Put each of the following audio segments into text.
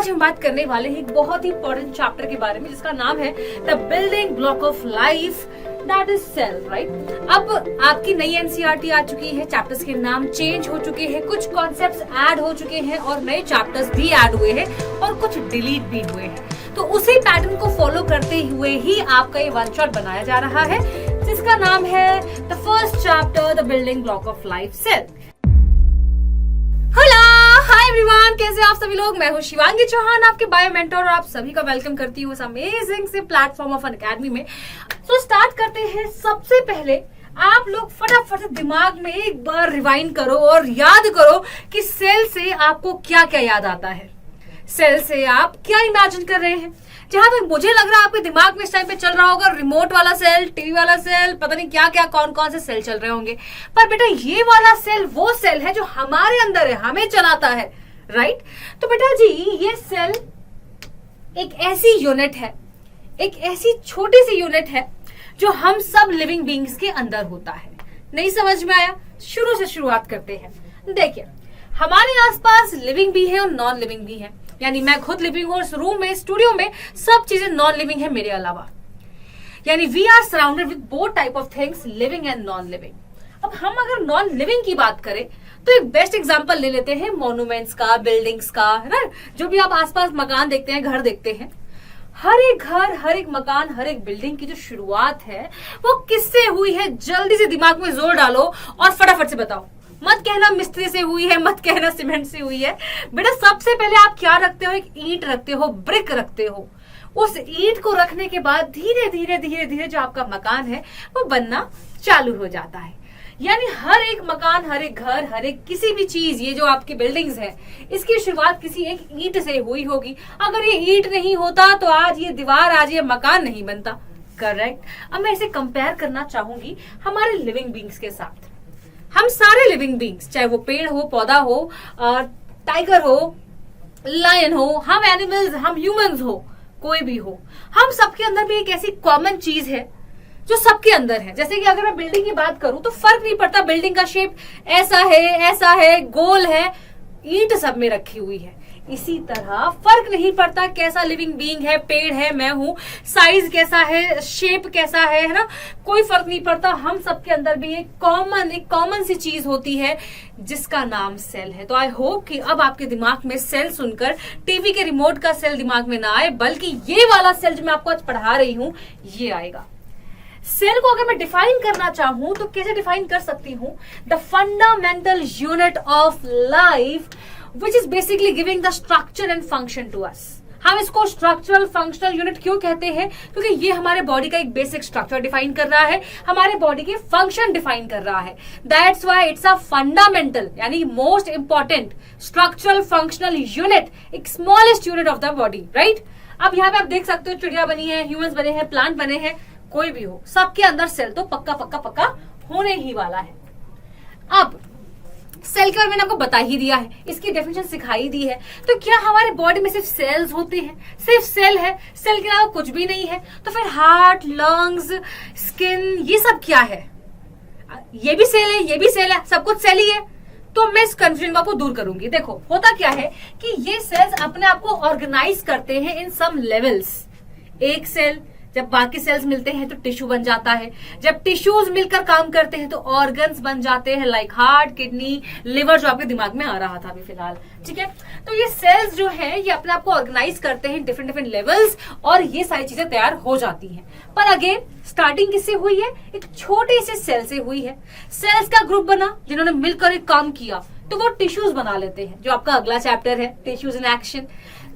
आज हम बात करने वाले हैं एक बहुत ही इंपॉर्टेंट चैप्टर के बारे में जिसका नाम है the building block of life, that is cell, right. अब आपकी नई एनसीईआरटी आ चुकी है, चैप्टर्स के नाम चेंज हो चुके हैं, कुछ कॉन्सेप्ट्स ऐड हो चुके हैं और नए चैप्टर्स भी ऐड हुए हैं और कुछ डिलीट भी हुए हैं। तो उसी पैटर्न को फॉलो करते हुए ही आपका ये वन शॉट बनाया जा रहा है जिसका नाम है the first chapter, the building block of life, cell. Hello, hi everyone, कैसे आप सभी लोग। मैं हूँ शिवांगी चौहान, आपके बायो मेंटर, और आप सभी का वेलकम करती हूँ इस अमेजिंग से प्लेटफॉर्म ऑफ अनअकैडमी में। तो स्टार्ट करते हैं। सबसे पहले आप लोग फटाफट से दिमाग में एक बार रिवाइंड करो और याद करो कि सेल से आपको क्या क्या याद आता है, सेल से आप क्या इमेजिन कर रहे हैं। जहां तक मुझे लग रहा है आपके दिमाग में इस टाइम पे चल रहा होगा रिमोट वाला सेल, टीवी वाला सेल, पता नहीं क्या क्या कौन कौन से सेल चल रहे होंगे। पर बेटा ये वाला सेल वो सेल है जो हमारे अंदर है, हमें चलाता है, राइट। तो बेटा जी ये सेल एक ऐसी यूनिट है, एक ऐसी छोटी सी यूनिट है जो हम सब लिविंग बींग्स के अंदर होता है। नहीं समझ में आया? शुरू से शुरुआत करते हैं। देखिए हमारे आसपास लिविंग भी है और नॉन लिविंग भी है, यानी मैं खुद लिविंग हूँ, इस रूम में, स्टूडियो में सब चीजें नॉन लिविंग है मेरे अलावा। यानी we are surrounded with both type of things, living and non living. अब हम अगर नॉन लिविंग की बात करें तो एक बेस्ट एग्जांपल ले लेते हैं मॉन्यूमेंट्स का, बिल्डिंग्स का, है ना। जो भी आप आसपास मकान देखते हैं, घर देखते हैं, हर एक घर, हर एक मकान, हर एक बिल्डिंग की जो शुरुआत है वो किससे हुई है? जल्दी से दिमाग में जोर डालो और फटाफट से बताओ। मत कहना मिस्त्री से हुई है, मत कहना सीमेंट से हुई है। बेटा सबसे पहले आप क्या रखते हो? एक ईंट रखते हो, ब्रिक रखते हो। उस ईंट को रखने के बाद धीरे धीरे धीरे धीरे जो आपका मकान है वो बनना चालू हो जाता है। यानी हर एक मकान, हर एक घर, हर एक किसी भी चीज, ये जो आपकी बिल्डिंग्स है, इसकी शुरुआत किसी एक ईंट से हुई होगी। अगर ये ईंट नहीं होता तो आज ये दीवार, आज ये मकान नहीं बनता, करेक्ट। अब मैं इसे कंपेयर करना चाहूंगी हमारे लिविंग बींग्स के साथ। हम सारे लिविंग बींग्स, चाहे वो पेड़ हो, पौधा हो, टाइगर हो, लायन हो, हम एनिमल्स, हम ह्यूमंस हो, कोई भी हो, हम सबके अंदर भी एक ऐसी कॉमन चीज है जो सबके अंदर है। जैसे कि अगर मैं बिल्डिंग की बात करूं तो फर्क नहीं पड़ता बिल्डिंग का शेप ऐसा है, गोल है, ईंट सब में रखी हुई है। इसी तरह फर्क नहीं पड़ता कैसा लिविंग बीइंग है, पेड़ है, मैं हूं, साइज कैसा है, शेप कैसा है ना, कोई फर्क नहीं पड़ता। हम सबके अंदर भी एक कॉमन सी चीज होती है जिसका नाम सेल है। तो आई होप कि अब आपके दिमाग में सेल सुनकर टीवी के रिमोट का सेल दिमाग में ना आए, बल्कि ये वाला सेल जो मैं आपको आज पढ़ा रही हूं ये आएगा। सेल को अगर मैं डिफाइन करना चाहूं तो कैसे डिफाइन कर सकती हूं? The fundamental unit of life which is basically giving the structure and function to us। हम इसको स्ट्रक्चरल फंक्शनल यूनिट क्यों कहते हैं? क्योंकि ये हमारे बॉडी का एक बेसिक स्ट्रक्चर डिफाइन कर रहा है, हमारे बॉडी के फंक्शन डिफाइन कर रहा है। That's why it's a fundamental, यानी most important structural functional unit, एक smallest unit of the body, right. अब यहाँ पे आप देख सकते हो चिड़िया बनी है, ह्यूमंस बने हैं, प्लांट बने हैं, कोई भी हो, सबके अंदर सेल तो पक्का पक्का पक्का होने ही वाला है। अब सेल के बारे में मैंने आपको बता ही दिया है, इसकी डेफिनेशन सिखाई दी है। तो क्या हमारे बॉडी में सिर्फ सेल्स होते हैं? सिर्फ सेल है, सेल के अलावा कुछ भी नहीं है? तो फिर हार्ट, लंग्स, स्किन, ये सब क्या है? ये भी सेल है, ये भी सेल है, सब कुछ सेल ही है। तो मैं इस कंफ्यूजन को आपको दूर करूंगी। देखो होता क्या है कि ये सेल्स अपने आप को ऑर्गेनाइज करते हैं इन सम लेवल्स। एक सेल जब बाकी सेल्स मिलते हैं तो टिश्यू बन जाता है, जब टिश्यूज मिलकर काम करते हैं तो ऑर्गन्स बन जाते हैं, लाइक हार्ट, किडनी, लिवर, जो आपके दिमाग में आ रहा था अभी फिलहाल, ठीक है। तो ये सेल्स जो है ये अपने आप को ऑर्गेनाइज करते हैं डिफरेंट डिफरेंट लेवल्स और ये सारी चीजें तैयार हो जाती हैं। पर अगेन स्टार्टिंग किससे हुई है? एक छोटे से सेल से हुई है। सेल्स का ग्रुप बना जिन्होंने मिलकर एक काम किया तो वो टिश्यूज बना लेते हैं, जो आपका अगला चैप्टर है, टिश्यूज इन एक्शन।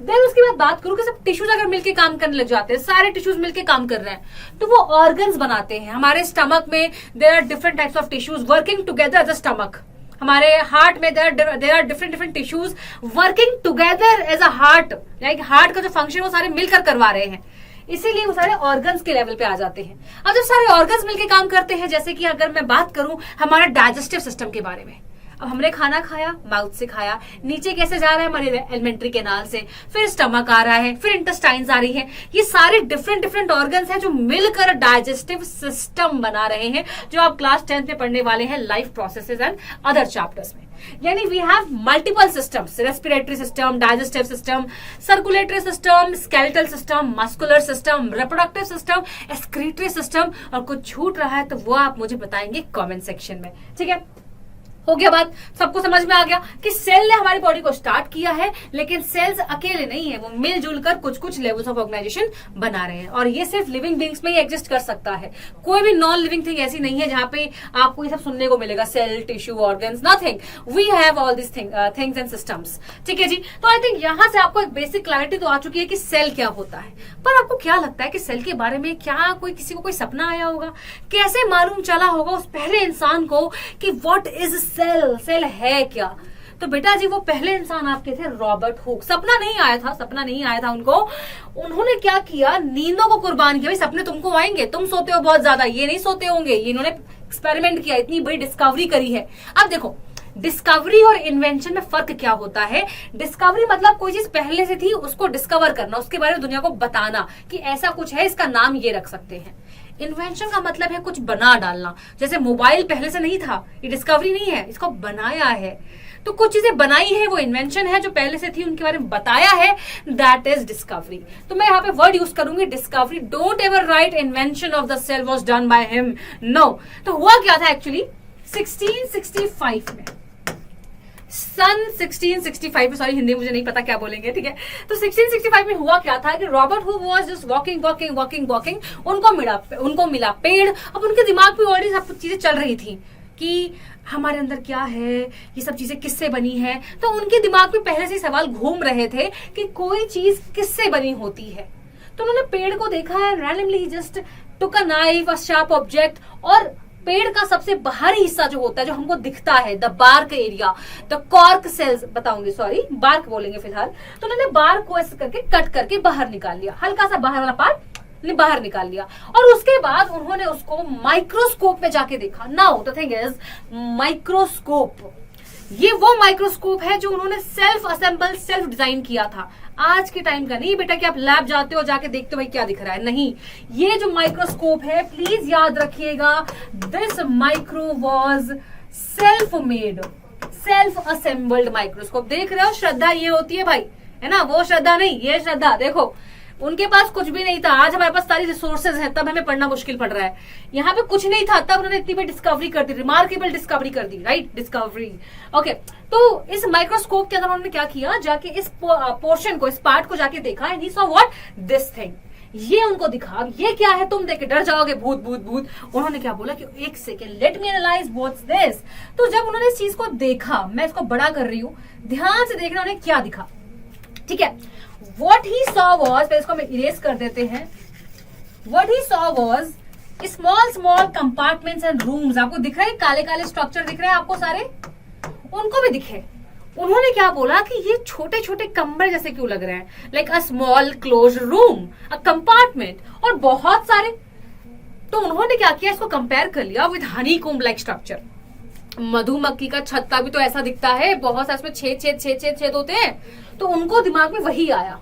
देन उसके बाद बात करूं कि सब टिश्यूज अगर मिलके काम करने लग जाते हैं, सारे टिश्यूज मिलके काम कर रहे हैं, तो वो ऑर्गन्स बनाते हैं। हमारे स्टमक में there are different types of tissues working together as a stomach. हमारे हार्ट में there are different different tissues working together as a heart, like heart का जो फंक्शन वो सारे मिलकर करवा रहे हैं, इसीलिए वो सारे ऑर्गन्स के लेवल पे आ जाते हैं। अब जब सारे ऑर्गन्स मिलके काम करते हैं, जैसे कि अगर मैं बात करूं हमारे डाइजेस्टिव सिस्टम के बारे में, अब हमने खाना खाया, माउथ से खाया, नीचे कैसे जा रहा है? हमारे एलिमेंट्री कैनाल से, फिर स्टमक आ रहा है, फिर इंटेस्टाइन्स आ रही है। ये सारे डिफरेंट डिफरेंट ऑर्गन्स हैं जो मिलकर डाइजेस्टिव सिस्टम बना रहे हैं, जो आप क्लास 10th में पढ़ने वाले हैं life processes and other chapters में। यानी we have multiple systems, respiratory system, digestive system, circulatory system, skeletal system, muscular system, reproductive system, excretory system, और कुछ छूट रहा है तो वो आप मुझे बताएंगे कमेंट सेक्शन में। ठीक है, हो गया बात, सबको समझ में आ गया कि सेल ने हमारी बॉडी को स्टार्ट किया है, लेकिन सेल्स अकेले नहीं है, वो मिलजुल कर कुछ कुछ लेवल्स ऑफ ऑर्गेनाइजेशन बना रहे हैं, और ये सिर्फ लिविंग बींग्स में ही एग्जिस्ट कर सकता है। कोई भी नॉन लिविंग थिंग ऐसी नहीं है जहां पे आपको ये सब सुनने को मिलेगा, cell, tissue, organs, nothing. We have all this things and systems. ठीक है जी, तो आई थिंक यहां से आपको एक बेसिक क्लैरिटी तो आ चुकी है कि सेल क्या होता है। पर आपको क्या लगता है कि सेल के बारे में क्या किसी को कोई सपना आया होगा? कैसे मालूम चला होगा उस पहले इंसान को कि व्हाट इज सेल, सेल है क्या? तो बेटा जी, वो पहले इंसान आपके थे रॉबर्ट हुक। सपना नहीं आया था उनको। उन्होंने क्या किया, नींदों को कुर्बान किया। भाई सपने तुमको आएंगे, तुम सोते हो बहुत ज्यादा, ये नहीं सोते होंगे। ये इन्होंने एक्सपेरिमेंट किया, इतनी बड़ी डिस्कवरी करी है। अब देखो, डिस्कवरी और इन्वेंशन में फर्क क्या होता है? डिस्कवरी मतलब कोई चीज पहले से थी, उसको डिस्कवर करना, उसके बारे में दुनिया को बताना कि ऐसा कुछ है, इसका नाम ये रख सकते हैं। इन्वेंशन का मतलब है कुछ बना डालना। जैसे मोबाइल पहले से नहीं था, ये डिस्कवरी नहीं है, इसको बनाया है। तो कुछ चीजें बनाई है, वो इन्वेंशन है। जो पहले से थी उनके बारे में बताया है, दैट इज डिस्कवरी। तो मैं यहाँ पे वर्ड यूज करूंगी discovery. Don't ever write invention of the cell was done by him, no. तो हुआ क्या था एक्चुअली 1665 में, सन 1665 में, सॉरी हिंदी मुझे नहीं पता क्या बोलेंगे, ठीक है। तो 1665 में हुआ क्या था कि Robert Hooke was just walking, उनको मिला पेड़। अब उनके दिमाग में ऑलरेडी सब चीजें चल रही थी कि हमारे अंदर क्या है, ये सब चीजें किससे बनी है। तो उनके दिमाग में पहले से सवाल घूम रहे थे कि कोई चीज किससे बनी होती है। तो उन्होंने पेड़ को देखा है, randomly just took a knife, a sharp object, और पेड़ का सबसे बाहरी हिस्सा जो होता है, जो हमको दिखता है, the bark area, the cork cells, बताऊंगी, सॉरी बार्क बोलेंगे फिलहाल। तो उन्होंने बार्क को ऐसे करके कट करके बाहर निकाल लिया, हल्का सा बाहर वाला पार्ट बाहर निकाल लिया, और उसके बाद उन्होंने उसको माइक्रोस्कोप में जाके देखा। Now the thing is, microscope, ये वो माइक्रोस्कोप है जो उन्होंने सेल्फ असेंबल, सेल्फ डिजाइन किया था। आज के टाइम का नहीं बेटा कि आप लैब जाते हो, जाके देखते हो भाई क्या दिख रहा है, नहीं। ये जो माइक्रोस्कोप है, प्लीज याद रखिएगा, this micro was self made, self assembled microscope. देख रहे हो, श्रद्धा ये होती है भाई, है ना, वो श्रद्धा नहीं, ये श्रद्धा। देखो, उनके पास कुछ भी नहीं था, आज हमारे पास सारी रिसोर्सेज है, तब हमें पढ़ना मुश्किल पड़ रहा है। यहाँ पे कुछ नहीं था, तब उन्होंने इतनी बड़ी डिस्कवरी कर दी, रिमार्केबल डिस्कवरी कर दी, राइट, डिस्कवरी। ओके, तो इस माइक्रोस्कोप के अंदर उन्होंने क्या किया, जाके इस पोर्शन को, इस पार्ट को जाके देखा, and he saw what, this thing. ये उनको दिखा, ये क्या है, तुम देख के डर जाओगे, भूत भूत भूत। उन्होंने क्या बोला कि एक second, let me analyse what's this. तो जब उन्होंने इस चीज को देखा, मैं इसको बड़ा कर रही हूँ, ध्यान से देखना उन्हें क्या दिखा, ठीक है। What he saw was, पहले इसको हम इरेज कर देते हैं। What he saw was small compartments and rooms। आपको दिख रहे हैं काले काले स्ट्रक्चर दिख रहे हैं आपको सारे, उनको भी दिखे। उन्होंने क्या बोला कि ये छोटे छोटे कमरे जैसे क्यों लग रहे हैं, like a small close room, a compartment, और बहुत सारे। तो उन्होंने क्या किया, इसको कंपेयर कर लिया विद हनीकॉम्ब लाइक स्ट्रक्चर। मधुमक्खी का छत्ता भी तो ऐसा दिखता है, बहुत सारे उसमें छेद होते हैं। तो उनको दिमाग में वही आया।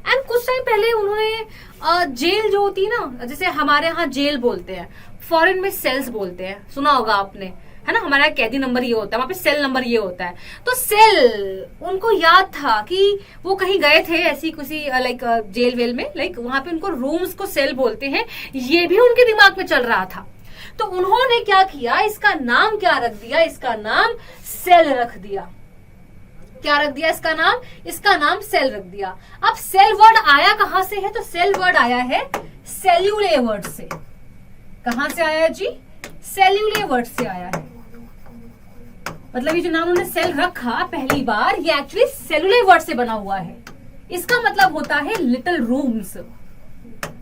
एंड कुछ टाइम पहले उन्होंने जेल जो होती है ना, जैसे हमारे यहाँ जेल बोलते हैं, फॉरेन में सेल्स बोलते हैं, सुना होगा आपने, है ना। हमारा कैदी नंबर ये होता है, वहां पे सेल नंबर ये होता है। तो सेल, उनको याद था कि वो कहीं गए थे ऐसी किसी लाइक जेल वेल में, लाइक वहां पे उनको रूम्स को सेल बोलते हैं, ये भी उनके दिमाग में चल रहा था। तो उन्होंने क्या किया, इसका नाम क्या रख दिया, इसका नाम सेल रख दिया। क्या रख दिया इसका नाम सेल रख दिया। अब सेल वर्ड आया कहां से है, तो सेल वर्ड आया है सेल्यूले वर्ड से। कहां से आया जी, सेल्यूले वर्ड से आया है। मतलब ये जो नाम उन्होंने सेल रखा पहली बार, ये एक्चुअली सेल्यूले वर्ड से बना हुआ है। इसका मतलब होता है लिटिल रूम्स।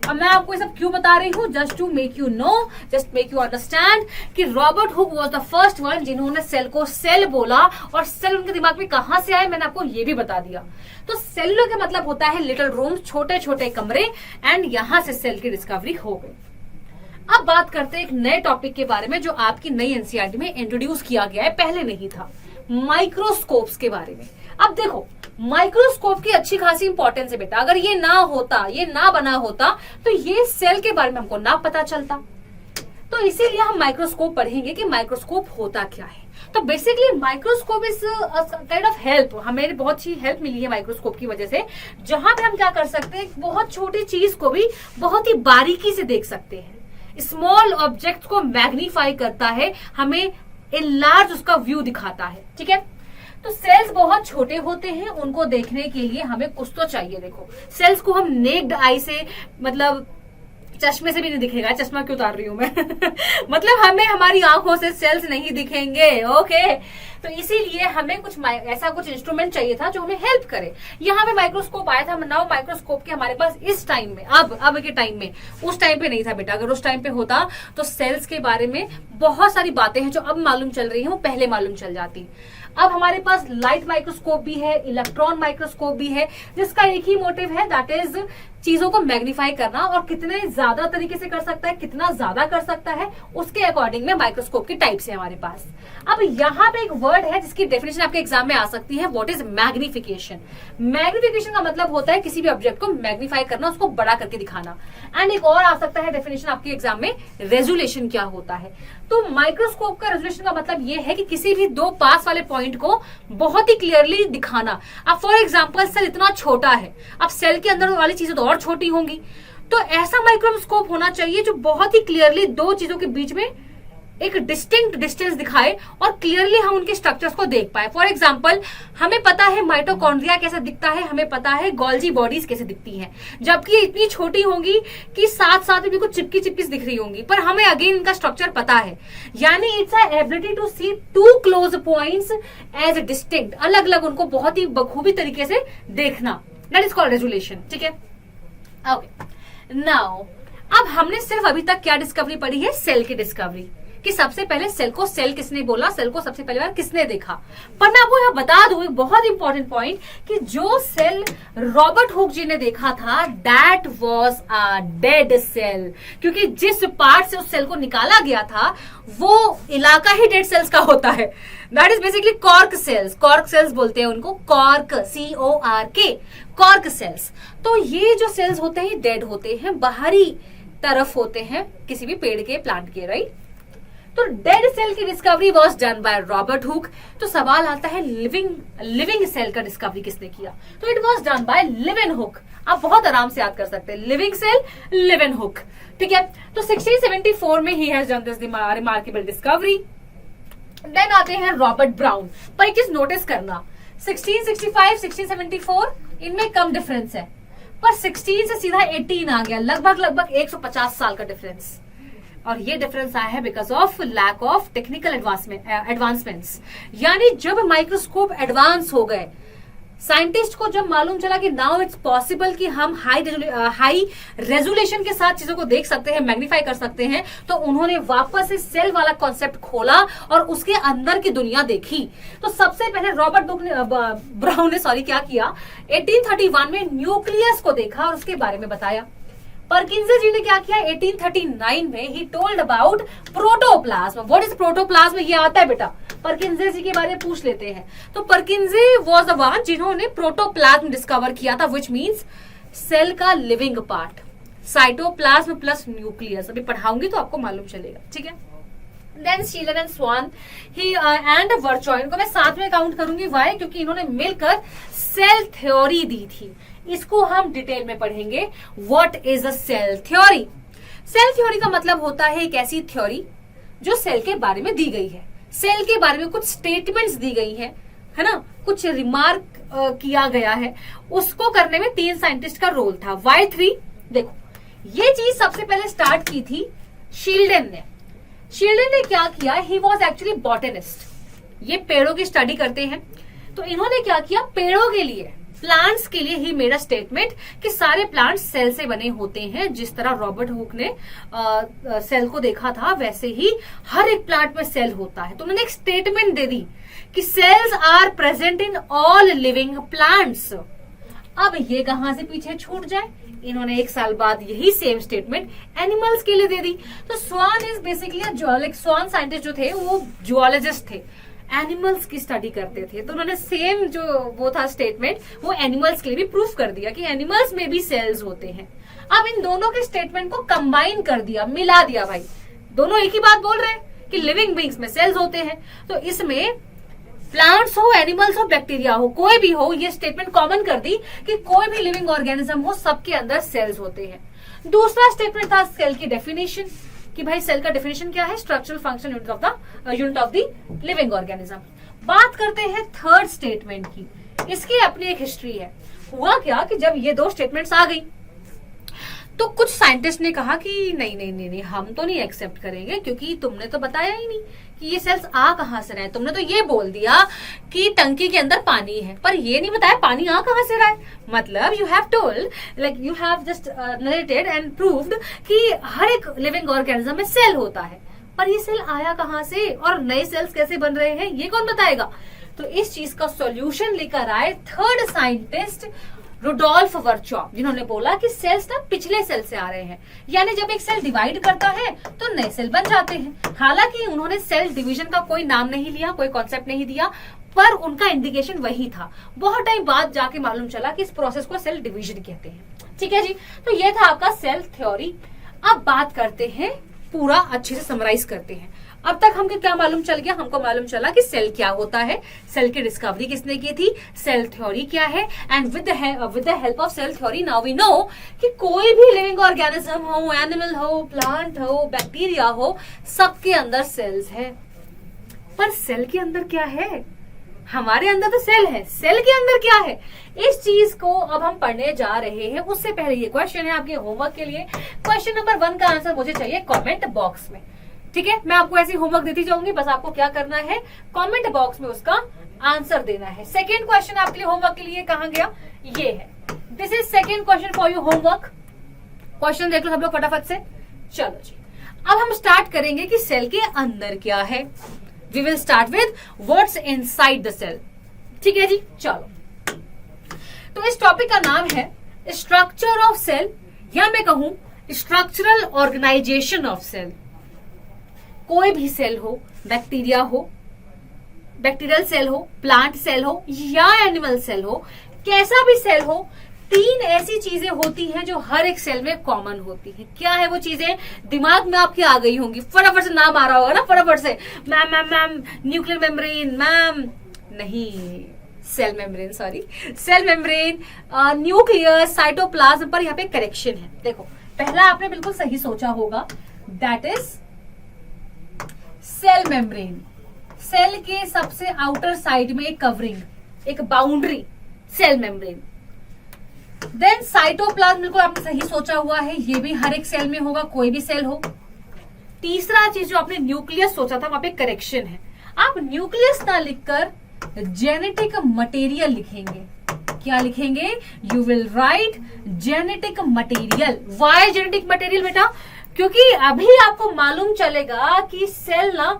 अब मैं आपको ये सब क्यों बता रही हूँ, just to make you know, just make you understand कि Robert Hooke was the first one जिन्होंने सेल को सेल बोला, और सेल उनके दिमाग में कहां से आए मैंने आपको ये भी बता दिया। तो सेलुलर का मतलब होता है लिटिल रूम, छोटे छोटे कमरे, एंड यहां से सेल की डिस्कवरी हो गई। अब बात करते हैं एक नए टॉपिक के बारे में जो आपकी नई एनसीईआरटी में इंट्रोड्यूस किया गया है, पहले नहीं था, माइक्रोस्कोप्स के बारे में। अब देखो, माइक्रोस्कोप की अच्छी खासी इंपॉर्टेंस है बेटा। अगर ये ना होता, ये ना बना होता, तो ये सेल के बारे में हमको ना पता चलता। तो इसीलिए हम माइक्रोस्कोप पढ़ेंगे कि माइक्रोस्कोप होता क्या है। तो basically microscope is kind of help, हमें बहुत सी हेल्प मिली है माइक्रोस्कोप की वजह से, जहां पे हम क्या कर सकते हैं, बहुत छोटी चीज को भी बहुत ही बारीकी से देख सकते हैं। स्मॉल ऑब्जेक्ट को मैग्नीफाई करता है, हमें एनलार्ज उसका व्यू दिखाता है। ठीक है, तो सेल्स बहुत छोटे होते हैं, उनको देखने के लिए हमें कुछ तो चाहिए। देखो सेल्स को हम नेक्ड आई से, मतलब चश्मे से भी नहीं दिखेगा, चश्मा क्यों उतार रही हूं मैं मतलब हमें हमारी आंखों से सेल्स नहीं दिखेंगे। ओके, तो इसीलिए हमें कुछ ऐसा कुछ इंस्ट्रूमेंट चाहिए था जो हमें हेल्प करे। यहाँ पे माइक्रोस्कोप आया था। नाउ माइक्रोस्कोप के हमारे पास इस टाइम में, अब के टाइम में, उस टाइम पे नहीं था बेटा। अगर उस टाइम पे होता तो सेल्स के बारे में बहुत सारी बातें हैं जो अब मालूम चल रही हैं, वो पहले मालूम चल जाती। अब हमारे पास लाइट माइक्रोस्कोप भी है, इलेक्ट्रॉन माइक्रोस्कोप भी है, जिसका एक ही मोटिव है, दैट इज चीजों को मैग्नीफाई करना, और कितने ज्यादा तरीके से कर सकता है, कितना ज्यादा कर सकता है, उसके अकॉर्डिंग में माइक्रोस्कोप की टाइप्स है हमारे पास। अब यहाँ पे एक वर्ड है जिसकी डेफिनेशन आपके एग्जाम में आ सकती है, व्हाट इज मैग्निफिकेशन। मैग्निफिकेशन का मतलब होता है किसी भी ऑब्जेक्ट को मैग्नीफाई करना, उसको बड़ा करके दिखाना। एंड एक और आ सकता है डेफिनेशन आपके एग्जाम में, रेजोल्यूशन क्या होता है। तो माइक्रोस्कोप का रेजोल्यूशन का मतलब ये है कि किसी भी दो पास वाले पॉइंट को बहुत ही क्लियरली दिखाना। अब फॉर एग्जांपल सेल इतना छोटा है, अब सेल के अंदर वाली चीजें तो और छोटी होंगी, तो ऐसा माइक्रोस्कोप होना चाहिए जो बहुत ही क्लियरली दो चीजों के बीच में एक डिस्टिंक्ट डिस्टेंस दिखाए और क्लियरली हम उनके स्ट्रक्चर्स को देख पाए। फॉर एग्जांपल हमें पता है माइटोकॉन्ड्रिया कैसा दिखता है, हमें पता है गोल्जी बॉडीज कैसे दिखती हैं, जबकि इतनी छोटी होंगी कि साथ साथ में बिल्कुल चिपकी चिपकी दिख रही होंगी, पर हमें अगेन इनका स्ट्रक्चर पता है। यानी it's a ability to see two close points as distinct, अलग अलग उनको बहुत ही बखूबी तरीके से देखना, दैट इज कॉल्ड रेजोल्यूशन। ठीक है, ओके। नाउ अब हमने सिर्फ अभी तक क्या डिस्कवरी पढ़ी है, सेल की डिस्कवरी, कि सबसे पहले सेल को सेल किसने बोला, सेल को सबसे पहले बार किसने देखा। पर मैं आपको यह बता दूं एक बहुत इंपॉर्टेंट पॉइंट, कि जो सेल रॉबर्ट हुक जी ने देखा था, that was a dead cell, क्योंकि जिस पार्ट से उस सेल को निकाला गया था वो इलाका ही डेड सेल्स का होता है। That is basically cork cells, cork cells बोलते हैं उनको, कॉर्क CORK, कॉर्क सेल्स। तो ये जो सेल्स होते हैं डेड होते हैं, बाहरी तरफ होते हैं किसी भी पेड़ के, प्लांट के, राइट। तो डेड सेल की discovery was done by Robert Hooke. तो सवाल आता है लिविंग सेल का डिस्कवरी किसने किया, तो इट वाज डन बाय लेवेनहुक। आप बहुत आराम से याद कर सकते हैं, लिविंग सेल लेवेनहुक। ठीक है, तो 1674 में ही has done this remarkable discovery. Then आते हैं रॉबर्ट ब्राउन। पर एक चीज नोटिस करना, 1665 1674 इनमें कम डिफरेंस है, पर 16 से सीधा 18 आ गया, लगभग 150 साल का डिफरेंस। और ये डिफरेंस आया है because of lack of technical advancements. यानी जब माइक्रोस्कोप एडवांस हो गए, साइंटिस्ट को जब मालूम चला कि नाउ इट्स पॉसिबल कि हम हाई रेजोल्यूशन के साथ चीजों को देख सकते हैं, मैग्नीफाई कर सकते हैं, तो उन्होंने वापस से सेल वाला कॉन्सेप्ट खोला और उसके अंदर की दुनिया देखी। तो सबसे पहले रॉबर्ट ब्राउन ने क्या किया, 1831 में न्यूक्लियस को देखा और उसके बारे में बताया। परकिंसे जी ने क्या किया, 1839 में he told about protoplasm. What is protoplasm, ये आता है बेटा, परकिंसे जी के बारे में पूछ लेते हैं। तो परकिंसे वाज द वन जिन्होंने प्रोटोप्लाज्म डिस्कवर किया था, व्हिच मींस सेल का living part, cytoplasm plus nucleus. अभी पढ़ाऊंगी तो आपको मालूम चलेगा। ठीक है, देन शीलन एंड स्वान ही एंड वर्चॉइन को मैं साथ में काउंट करूंगी, वाई, क्योंकि इन्होंने मिलकर सेल थ्योरी दी थी। इसको हम डिटेल में पढ़ेंगे। What is a cell theory. Cell theory का मतलब होता है एक ऐसी थ्योरी जो सेल के बारे में दी गई है, सेल के बारे में कुछ स्टेटमेंट्स दी गई है ना, कुछ रिमार्क किया गया है, उसको करने में 3 साइंटिस्ट का रोल था। वाई 3, देखो ये चीज सबसे पहले स्टार्ट की थी शील्डन ने। शील्डन ने क्या किया, ही वॉज एक्चुअली बॉटनिस्ट, ये पेड़ों की स्टडी करते हैं। तो इन्होंने क्या किया, पेड़ों के लिए, प्लांट्स के लिए ही मेड अ स्टेटमेंट कि सारे प्लांट्स सेल से बने होते हैं। जिस तरह रॉबर्ट हुक ने सेल को देखा था, वैसे ही हर एक प्लांट में सेल होता है। तो उन्होंने एक स्टेटमेंट दे दी कि cells are present in all living plants. अब ये कहां से पीछे छूट जाए, इन्होंने 1 साल बाद यही सेम स्टेटमेंट एनिमल्स के लिए दे दी। तो Schwann is basically Schwann scientist जो थे वो जुओलॉजिस्ट थे, एनिमल्स की स्टडी करते थे। तो उन्होंने सेम जो वो था स्टेटमेंट, वो एनिमल्स के लिए भी प्रूफ कर दिया कि एनिमल्स में भी सेल्स होते हैं। अब इन दोनों के स्टेटमेंट को कंबाइन कर दिया, मिला दिया। भाई दोनों एक ही बात बोल रहे हैं कि लिविंग बींग्स में सेल्स होते हैं। तो इसमें प्लांट्स हो, एनिमल्स हो, बैक्टीरिया हो, कोई भी हो, ये स्टेटमेंट कॉमन कर दी कि कोई भी लिविंग ऑर्गेनिज्म हो, सबके अंदर सेल्स होते हैं। दूसरा स्टेटमेंट था सेल की डेफिनेशन, कि भाई सेल का डेफिनेशन क्या है, structural function unit of the living organism. बात करते हैं थर्ड स्टेटमेंट की, इसकी अपनी एक हिस्ट्री है। हुआ क्या कि जब ये दो स्टेटमेंट्स आ गई तो कुछ साइंटिस्ट ने कहा कि नहीं नहीं नहीं नहीं, हम तो नहीं एक्सेप्ट करेंगे, क्योंकि तुमने तो बताया ही नहीं कि ये सेल्स आ कहां से रहे। तुमने तो ये बोल दिया कि टंकी के अंदर पानी है, पर ये नहीं बताया पानी आ कहां से रहा है। मतलब you have told, like you have just narrated and proved कि हर एक लिविंग ऑर्गेनिज्म में सेल होता है, पर ये सेल आया कहां से और नए सेल्स कैसे बन रहे हैं, ये कौन बताएगा। तो इस चीज का सॉल्यूशन लेकर आए थर्ड साइंटिस्ट रुडोल्फ वर्चॉप, जिन्होंने बोला कि सेल्स ना पिछले सेल से आ रहे हैं, यानी जब एक सेल डिवाइड करता है तो नए सेल बन जाते हैं। हालांकि उन्होंने सेल डिवीजन का कोई नाम नहीं लिया, कोई कॉन्सेप्ट नहीं दिया, पर उनका इंडिकेशन वही था। बहुत टाइम बाद जाके मालूम चला कि इस प्रोसेस को सेल डिवीजन कहते हैं। ठीक है जी, तो ये था आपका सेल थ्योरी। अब बात करते हैं, पूरा अच्छे से समराइज करते हैं। अब तक हमको क्या मालूम चल गया, हमको मालूम चला कि सेल क्या होता है, सेल की डिस्कवरी किसने की थी, सेल थ्योरी क्या है, and with the help of cell theory now we know कि कोई भी लिविंग ऑर्गेनिज्म हो, एनिमल हो, प्लांट हो, बैक्टीरिया हो, सबके अंदर सेल्स है। पर सेल के अंदर क्या है, हमारे अंदर तो सेल है, सेल के अंदर क्या है, इस चीज को अब हम पढ़ने जा रहे हैं। उससे पहले ये क्वेश्चन है आपके होमवर्क के लिए। क्वेश्चन नंबर 1 का आंसर मुझे चाहिए कमेंट बॉक्स में। ठीक है, मैं आपको ऐसी होमवर्क देती जाऊंगी, बस आपको क्या करना है, कमेंट बॉक्स में उसका आंसर देना है। सेकेंड क्वेश्चन आपके लिए होमवर्क के लिए कहां गया, ये है। This is second question for you homework. Question देख लो सब लोग फटाफट से। चलो जी, अब हम स्टार्ट करेंगे कि सेल के अंदर क्या है। We will start with what's inside the cell. ठीक है जी, चलो। तो इस टॉपिक का नाम है स्ट्रक्चर ऑफ सेल, या मैं कहूं स्ट्रक्चरल ऑर्गेनाइजेशन ऑफ सेल। कोई भी सेल हो, बैक्टीरिया हो, बैक्टीरियल सेल हो, प्लांट सेल हो या एनिमल सेल हो, कैसा भी सेल हो, 3 ऐसी चीजें होती हैं जो हर एक सेल में कॉमन होती हैं। क्या है वो चीजें, दिमाग में आपके आ गई होंगी, फटाफट से नाम आ रहा होगा ना, फटाफट से। Ma'am ma'am ma'am nuclear membrane, ma'am नहीं, cell membrane, sorry, cell membrane, nucleus, cytoplasm. पर यहाँ पे करेक्शन है। देखो, पहला आपने बिल्कुल सही सोचा होगा, that is cell membrane. Cell के सबसे आउटर साइड में एक कवरिंग, एक boundary, cell membrane. Then cytoplasm, बिल्कुल आपने सही सोचा हुआ है, ये भी हर एक सेल में होगा, कोई भी सेल हो। तीसरा चीज जो आपने न्यूक्लियस सोचा था, वहां पे करेक्शन है। आप न्यूक्लियस ना लिखकर जेनेटिक मटेरियल लिखेंगे। क्या लिखेंगे, you will write genetic material. Why genetic material बेटा, क्योंकि अभी आपको मालूम चलेगा कि सेल ना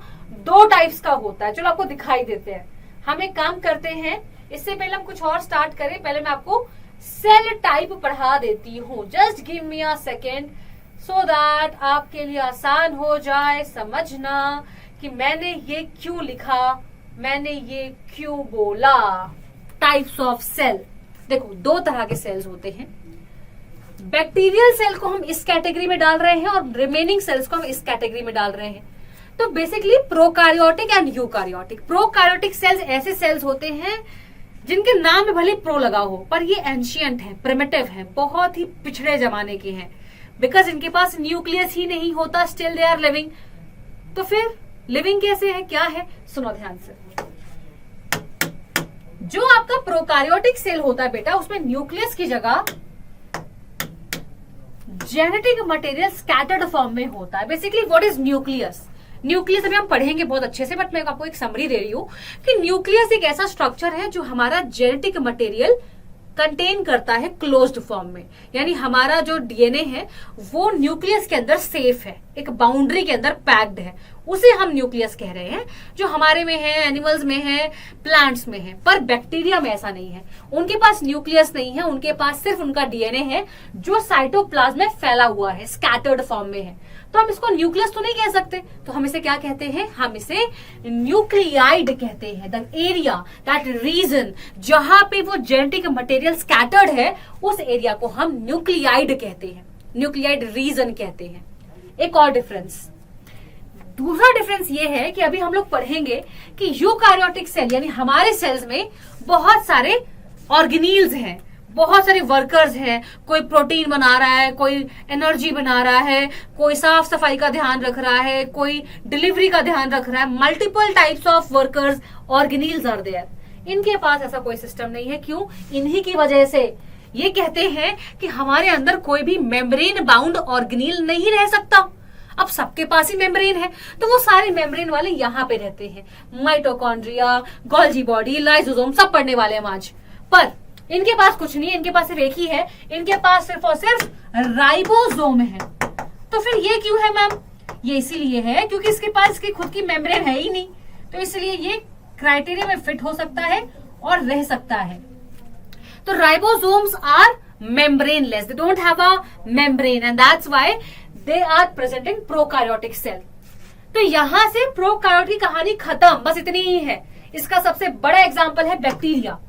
2 टाइप्स का होता है। चलो आपको दिखाई देते हैं। हम एक काम करते हैं, इससे पहले हम कुछ और स्टार्ट करें, पहले मैं आपको सेल टाइप पढ़ा देती हूँ। Just give me a second so that आपके लिए आसान हो जाए समझना कि मैंने ये क्यों लिखा, मैंने ये क्यों बोला। टाइप्स ऑफ सेल, देखो 2 तरह के सेल्स होते हैं। बैक्टीरियल सेल को हम इस कैटेगरी में डाल रहे हैं और रिमेनिंग सेल्स को हम इस कैटेगरी में डाल रहे हैं। तो basically prokaryotic and eukaryotic. Prokaryotic cells ऐसे सेल्स होते हैं जिनके नाम में भले प्रो लगा हो, पर ये एंशियंट है, प्रिमिटिव है, बहुत ही पिछड़े जमाने के हैं, बिकॉज इनके पास न्यूक्लियस ही नहीं होता, स्टिल दे आर लिविंग। तो फिर लिविंग कैसे है, क्या है, सुनो ध्यान से। जो आपका प्रोकार्योटिक सेल होता है बेटा, उसमें न्यूक्लियस की जगह जेनेटिक मटेरियल स्कैटर्ड फॉर्म में होता है। Basically what is nucleus, nucleus अभी हम पढ़ेंगे बहुत अच्छे से, बट मैं आपको एक समरी दे रही हूं कि न्यूक्लियस एक ऐसा स्ट्रक्चर है जो हमारा जेनेटिक मटेरियल कंटेन करता है क्लोज्ड फॉर्म में। यानी हमारा जो डीएनए है वो न्यूक्लियस के अंदर सेफ है, एक बाउंड्री के अंदर पैक्ड है, उसे हम न्यूक्लियस कह रहे हैं, जो हमारे में है, एनिमल्स में है, प्लांट्स में है। पर बैक्टीरिया में ऐसा नहीं है, उनके पास न्यूक्लियस नहीं है, उनके पास सिर्फ उनका डीएनए है जो साइटोप्लाज्म में फैला हुआ है, स्कैटर्ड फॉर्म में है। तो हम इसको न्यूक्लियस तो नहीं कह सकते, तो हम इसे क्या कहते हैं, हम इसे न्यूक्लियाइड कहते हैं। द एरिया, दैट रीजन जहां पे वो जेनेटिक मटेरियल स्कैटर्ड है, उस एरिया को हम न्यूक्लियाइड कहते हैं, न्यूक्लियाइड रीजन कहते हैं। एक और डिफरेंस, दूसरा डिफरेंस ये है कि अभी हम लोग पढ़ेंगे कि यूकार्योटिक सेल यानी हमारे सेल्स में बहुत सारे ऑर्गेनील्स हैं, बहुत सारे वर्कर्स हैं। कोई प्रोटीन बना रहा है, कोई एनर्जी बना रहा है, कोई साफ सफाई का ध्यान रख रहा है, कोई डिलीवरी का ध्यान रख रहा है। Multiple types of workers organelles are there. इनके पास ऐसा कोई सिस्टम नहीं है। क्यों? इन्हीं की वजह से ये कहते हैं कि हमारे अंदर कोई भी मेम्ब्रेन बाउंड ऑर्गेनील नहीं रह सकता। अब सबके पास ही मेम्ब्रेन है, तो वो सारे मेम्ब्रेन वाले यहाँ पे रहते हैं। माइटोकॉन्ड्रिया, गोल्जी बॉडी, लाइसोसोम सब पढ़ने वाले हम आज। पर इनके पास कुछ नहीं है, इनके पास सिर्फ एक ही है, इनके पास सिर्फ और सिर्फ राइबोसोम है। तो फिर ये क्यों है मैम? ये इसीलिए है क्योंकि इसके पास इसकी खुद की मेम्ब्रेन है ही नहीं, तो इसलिए ये क्राइटेरिया में फिट हो सकता है और रह सकता है। तो ribosomes are membraneless, they don't have a membrane and that's why they are present in prokaryotic cell. तो यहां से प्रोकार्योटिक की कहानी खत्म, बस इतनी ही है। इसका सबसे बड़ा एग्जांपल है बैक्टीरिया।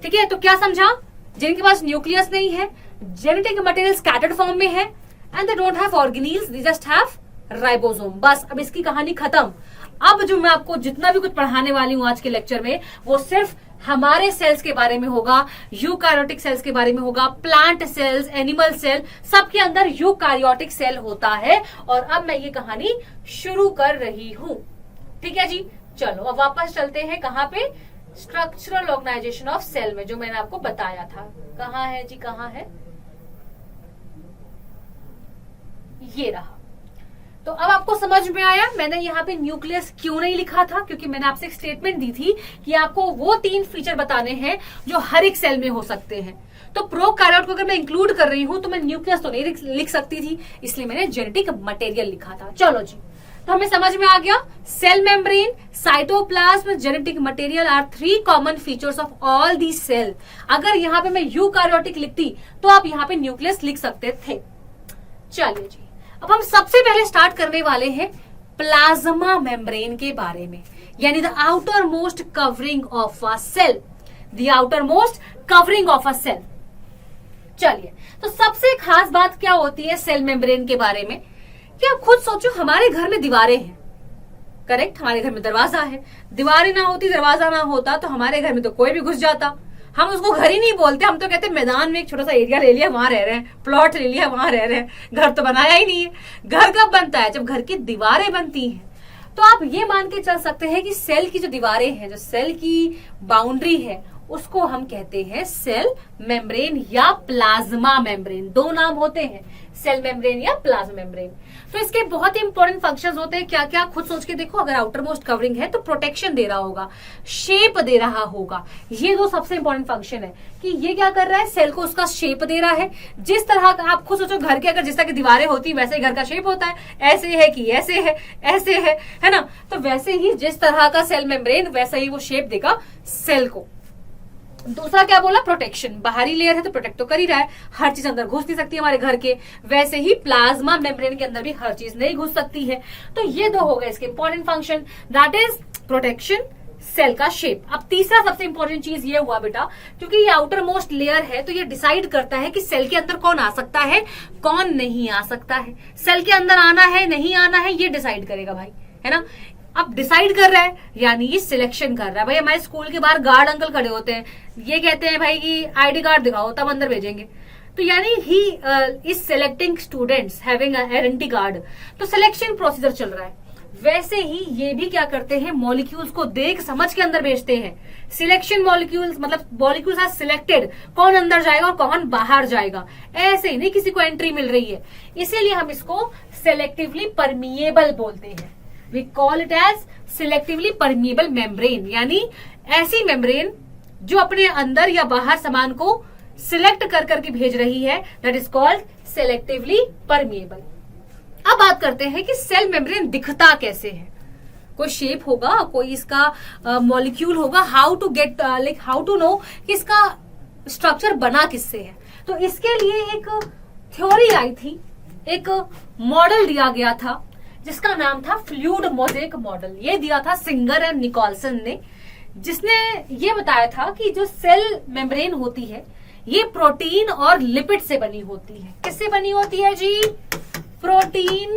ठीक है, तो क्या समझा? जिनके पास न्यूक्लियस नहीं है, जेनेटिक मटेरियल स्कैटर्ड फॉर्म में है and they don't have organelles, they just have ribosome. बस अब इसकी कहानी खत्म। अब जो मैं आपको जितना भी कुछ पढ़ाने वाली हूं आज के लेक्चर में, वो सिर्फ हमारे सेल्स के बारे में होगा, यूकार्योटिक सेल्स के बारे में होगा। प्लांट सेल्स, एनिमल सेल, सबके अंदर यूकार्योटिक सेल होता है। और अब मैं ये कहानी शुरू कर रही हूं। ठीक है जी, चलो अब वापस चलते हैं कहां पे? स्ट्रक्चरल ऑर्गेनाइजेशन ऑफ सेल में, जो मैंने आपको बताया था। कहां है जी, कहां है? ये रहा। तो अब आपको समझ में आया मैंने यहाँ पे न्यूक्लियस क्यों नहीं लिखा था? क्योंकि मैंने आपसे एक स्टेटमेंट दी थी कि आपको वो 3 फीचर बताने हैं जो हर एक सेल में हो सकते हैं। तो प्रोकार्योट को अगर मैं इंक्लूड कर रही हूं तो मैं न्यूक्लियस तो नहीं लिख सकती थी, इसलिए मैंने जेनेटिक मटेरियल लिखा था। चलो जी, तो हमें समझ में आ गया cell membrane, cytoplasm, genetic material are 3 common features of all the cell. अगर यहाँ पे मैं यूकार्योटिक लिखती तो आप यहाँ पे न्यूक्लियस लिख सकते थे। चलिए जी, अब हम सबसे पहले स्टार्ट करने वाले हैं प्लाज्मा मेम्ब्रेन के बारे में, यानी the outer most covering of a cell. The outer most covering of a cell. चलिए, तो सबसे खास बात क्या होती है सेल मेम्ब्रेन के बारे में कि आप खुद सोचो, हमारे घर में दीवारें हैं, करेक्ट? हमारे घर में दरवाजा है। दीवारें ना होती, दरवाजा ना होता तो हमारे घर में तो कोई भी घुस जाता। हम उसको घर ही नहीं बोलते, हम तो कहते हैं मैदान में एक छोटा सा एरिया ले लिया, वहां रह रहे हैं, प्लॉट ले लिया, वहां रह रहे हैं। घर तो बनाया ही नहीं है। घर कब बनता है? जब घर की दीवारें बनती हैं। तो आप ये मान के चल सकते हैं कि सेल की जो दीवारें हैं, जो सेल की बाउंड्री है, उसको हम कहते हैं सेल मेम्ब्रेन या प्लाज्मा मेम्ब्रेन। 2 नाम होते हैं, सेल मेम्ब्रेन या प्लाज्मा मेम्ब्रेन। तो इसके बहुत ही इंपॉर्टेंट फंक्शंस होते हैं। क्या क्या? खुद सोच के देखो। अगर आउटर मोस्ट कवरिंग है तो प्रोटेक्शन दे रहा होगा, शेप दे रहा होगा। ये 2 सबसे इंपॉर्टेंट फंक्शन है कि ये क्या कर रहा है? सेल को उसका शेप दे रहा है। जिस तरह का आप खुद सोचो, घर के अगर जिस तरह की दीवारें होती वैसे ही घर का शेप होता है। ऐसे है कि ऐसे है, ऐसे है ना? तो वैसे ही जिस तरह का सेल मेम्ब्रेन, वैसे ही वो शेप देगा सेल को। दूसरा क्या बोला? प्रोटेक्शन। बाहरी लेयर है तो प्रोटेक्ट तो कर ही रहा है, हर चीज अंदर घुस नहीं सकती हमारे घर के। वैसे ही प्लाज्मा मेम्ब्रेन के अंदर भी हर चीज नहीं घुस सकती है। तो ये 2 हो गए इसके important function, that is protection, cell का शेप। अब तीसरा सबसे इंपॉर्टेंट चीज ये हुआ बेटा, क्योंकि ये आउटर मोस्ट लेयर है तो ये डिसाइड करता है कि सेल के अंदर कौन आ सकता है, कौन नहीं आ सकता है। सेल के अंदर आना है, नहीं आना है, ये डिसाइड करेगा भाई, है ना? अब डिसाइड कर रहा है यानी ये सिलेक्शन कर रहा है। भाई हमारे स्कूल के बाहर गार्ड अंकल खड़े होते हैं, ये कहते हैं भाई कि आईडी कार्ड दिखाओ तब अंदर भेजेंगे। तो यानी he is selecting students having identity card. तो सिलेक्शन प्रोसीजर चल रहा है। वैसे ही ये भी क्या करते हैं, मॉलिक्यूल्स को देख समझ के अंदर भेजते हैं। सिलेक्शन मॉलिक्यूल्स, मतलब मॉलिक्यूल्स आर सिलेक्टेड, कौन अंदर जाएगा और कौन बाहर जाएगा। ऐसे ही नहीं किसी को एंट्री मिल रही है, इसीलिए हम इसको सिलेक्टिवली परमिएबल बोलते हैं। We call it as selectively permeable membrane, यानी ऐसी मेम्ब्रेन जो अपने अंदर या बाहर सामान को सिलेक्ट कर करके भेज रही है, that is called selectively permeable। अब बात करते हैं कि सेल मेम्ब्रेन दिखता कैसे है। कोई शेप होगा, कोई इसका मॉलिक्यूल होगा, how to get how to know कि इसका स्ट्रक्चर बना किससे है। तो इसके लिए एक थ्योरी आई थी, एक मॉडल दिया गया था जिसका नाम था फ्लूइड मोज़ेक मॉडल। ये दिया था सिंगर एंड निकोलसन ने, जिसने ये बताया था कि जो सेल मेम्ब्रेन होती है ये प्रोटीन और लिपिड से बनी होती है। किससे बनी होती है जी? प्रोटीन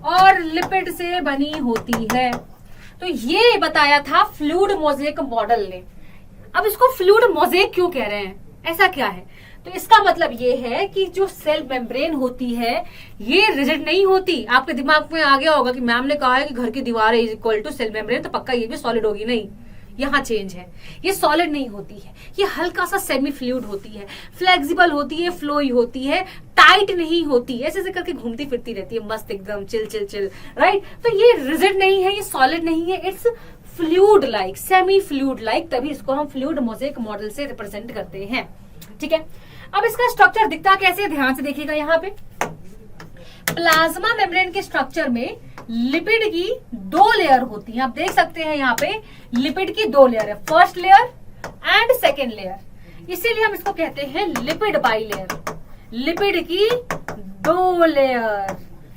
और लिपिड से बनी होती है। तो ये बताया था फ्लूइड मोज़ेक मॉडल ने। अब इसको फ्लूइड मोज़ेक क्यों कह रहे हैं, ऐसा क्या है? तो इसका मतलब ये है कि जो सेल मेम्ब्रेन होती है ये रिजिड नहीं होती। आपके दिमाग में आ गया होगा कि मैम ने कहा है कि घर की दीवार is equal to cell membrane, तो पक्का ये भी सॉलिड होगी। नहीं, यहाँ चेंज है। ये सॉलिड नहीं होती है, ये हल्का सा सेमी फ्लूइड होती है, फ्लेक्सिबल होती है, फ्लोई होती है, टाइट नहीं होती, ऐसे ऐसे करके घूमती फिरती रहती है, मस्त एकदम चिल चिल चिल, राइट। तो ये रिजिड नहीं है, ये सॉलिड नहीं है, it's fluid like, semi fluid like, तभी इसको हम फ्लूइड मोज़ेक मॉडल से रिप्रेजेंट करते हैं। ठीक है, अब इसका स्ट्रक्चर दिखता कैसे, ध्यान से देखिएगा। यहाँ पे प्लाज्मा मेम्ब्रेन के स्ट्रक्चर में लिपिड की 2 लेयर होती हैं। आप देख सकते हैं यहाँ पे लिपिड की 2 लेयर है, first layer and second layer, इसीलिए हम इसको कहते हैं लिपिड बाइलेयर। लिपिड की 2 लेयर,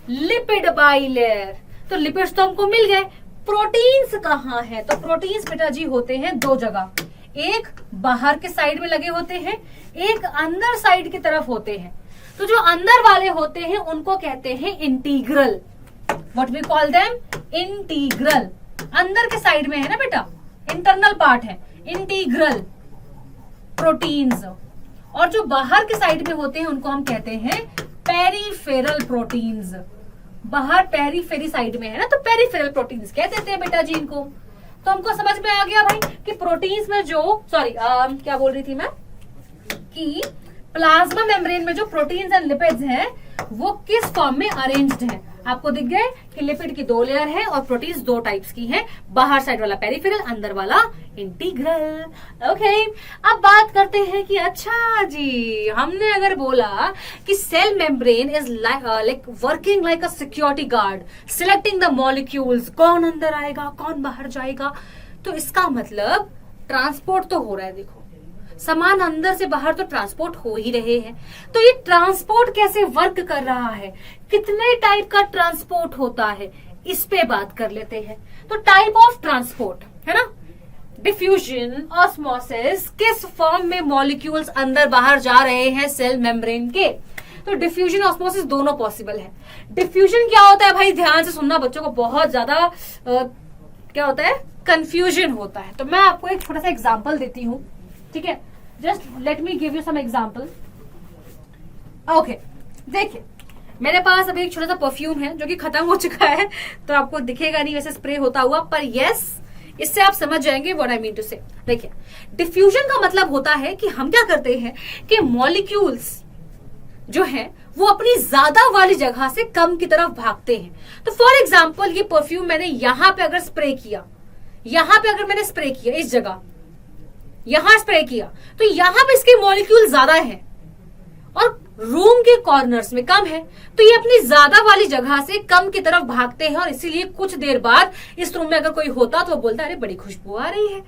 लिपिड बाइलेयर। तो लिपिड्स तो हमको मिल गए, प्रोटीन्स कहाँ है? तो प्रोटीन्स बेटा जी होते हैं 2 जगह, एक बाहर के साइड में लगे होते हैं, एक अंदर साइड की तरफ होते हैं। तो जो अंदर वाले होते हैं उनको कहते हैं integral. What we call them? Integral. अंदर के साइड में है ना बेटा, इंटरनल पार्ट है, इंटीग्रल प्रोटीन्स। और जो बाहर के साइड में होते हैं उनको हम कहते हैं पेरिफेरल प्रोटीन्स। बाहर पेरिफेरी साइड में है ना, तो पेरिफेरल प्रोटीन्स कह देते हैं बेटा जी इनको। तो हमको समझ में आ गया भाई कि प्रोटीन्स में जो क्या बोल रही थी मैं, कि प्लाज्मा मेम्ब्रेन में जो प्रोटीन्स एंड लिपिड्स हैं वो किस फॉर्म में अरेंज्ड हैं। आपको दिख गए कि लिपिड की 2 लेयर है और प्रोटीन्स 2 टाइप्स की हैं, बाहर साइड वाला पेरिफेरल, अंदर वाला इंटीग्रल। ओके, अब बात करते हैं कि अच्छा जी, हमने अगर बोला कि cell membrane is like working like a security guard, selecting the molecules, कौन अंदर आएगा कौन बाहर जाएगा, तो इसका मतलब ट्रांसपोर्ट तो हो रहा है। देखो, सामान अंदर से बाहर तो ट्रांसपोर्ट हो ही रहे हैं। तो ये ट्रांसपोर्ट कैसे वर्क कर रहा है, कितने टाइप का ट्रांसपोर्ट होता है, इस पे बात कर लेते हैं। तो टाइप ऑफ ट्रांसपोर्ट है ना, डिफ्यूजन, ऑस्मोसिस, किस फॉर्म में मॉलिक्यूल्स अंदर बाहर जा रहे हैं सेल मेम्ब्रेन के। तो डिफ्यूजन ऑस्मोसिस दोनों पॉसिबल है। डिफ्यूजन क्या होता है भाई, ध्यान से सुनना, बच्चों को बहुत ज्यादा क्या होता है, कंफ्यूजन होता है। तो मैं आपको एक छोटा सा एग्जांपल देती हूँ, ठीक है, just let me give you some example. Okay, देखिए मेरे पास अभी एक छोटा सा परफ्यूम है जो कि खत्म हो चुका है, तो आपको दिखेगा नहीं वैसे स्प्रे होता हुआ, पर यस, इससे आप समझ जाएंगे व्हाट आई मीन टू से। देखिए, डिफ्यूजन का मतलब होता है कि हम क्या करते हैं कि मॉलिक्यूल्स जो है वो अपनी ज्यादा वाली जगह से कम की तरफ भागते हैं। तो फॉर एग्जाम्पल, ये परफ्यूम मैंने यहां पे अगर स्प्रे किया, यहां पे अगर मैंने स्प्रे किया, इस जगह यहां स्प्रे किया, तो यहां पे इसके मॉलिक्यूल ज्यादा है और रूम के कॉर्नर्स में कम है, तो ये अपनी ज्यादा वाली जगह से कम की तरफ भागते हैं और इसीलिए कुछ देर बाद इस रूम में अगर कोई होता तो वो बोलता अरे बड़ी खुशबू आ रही है।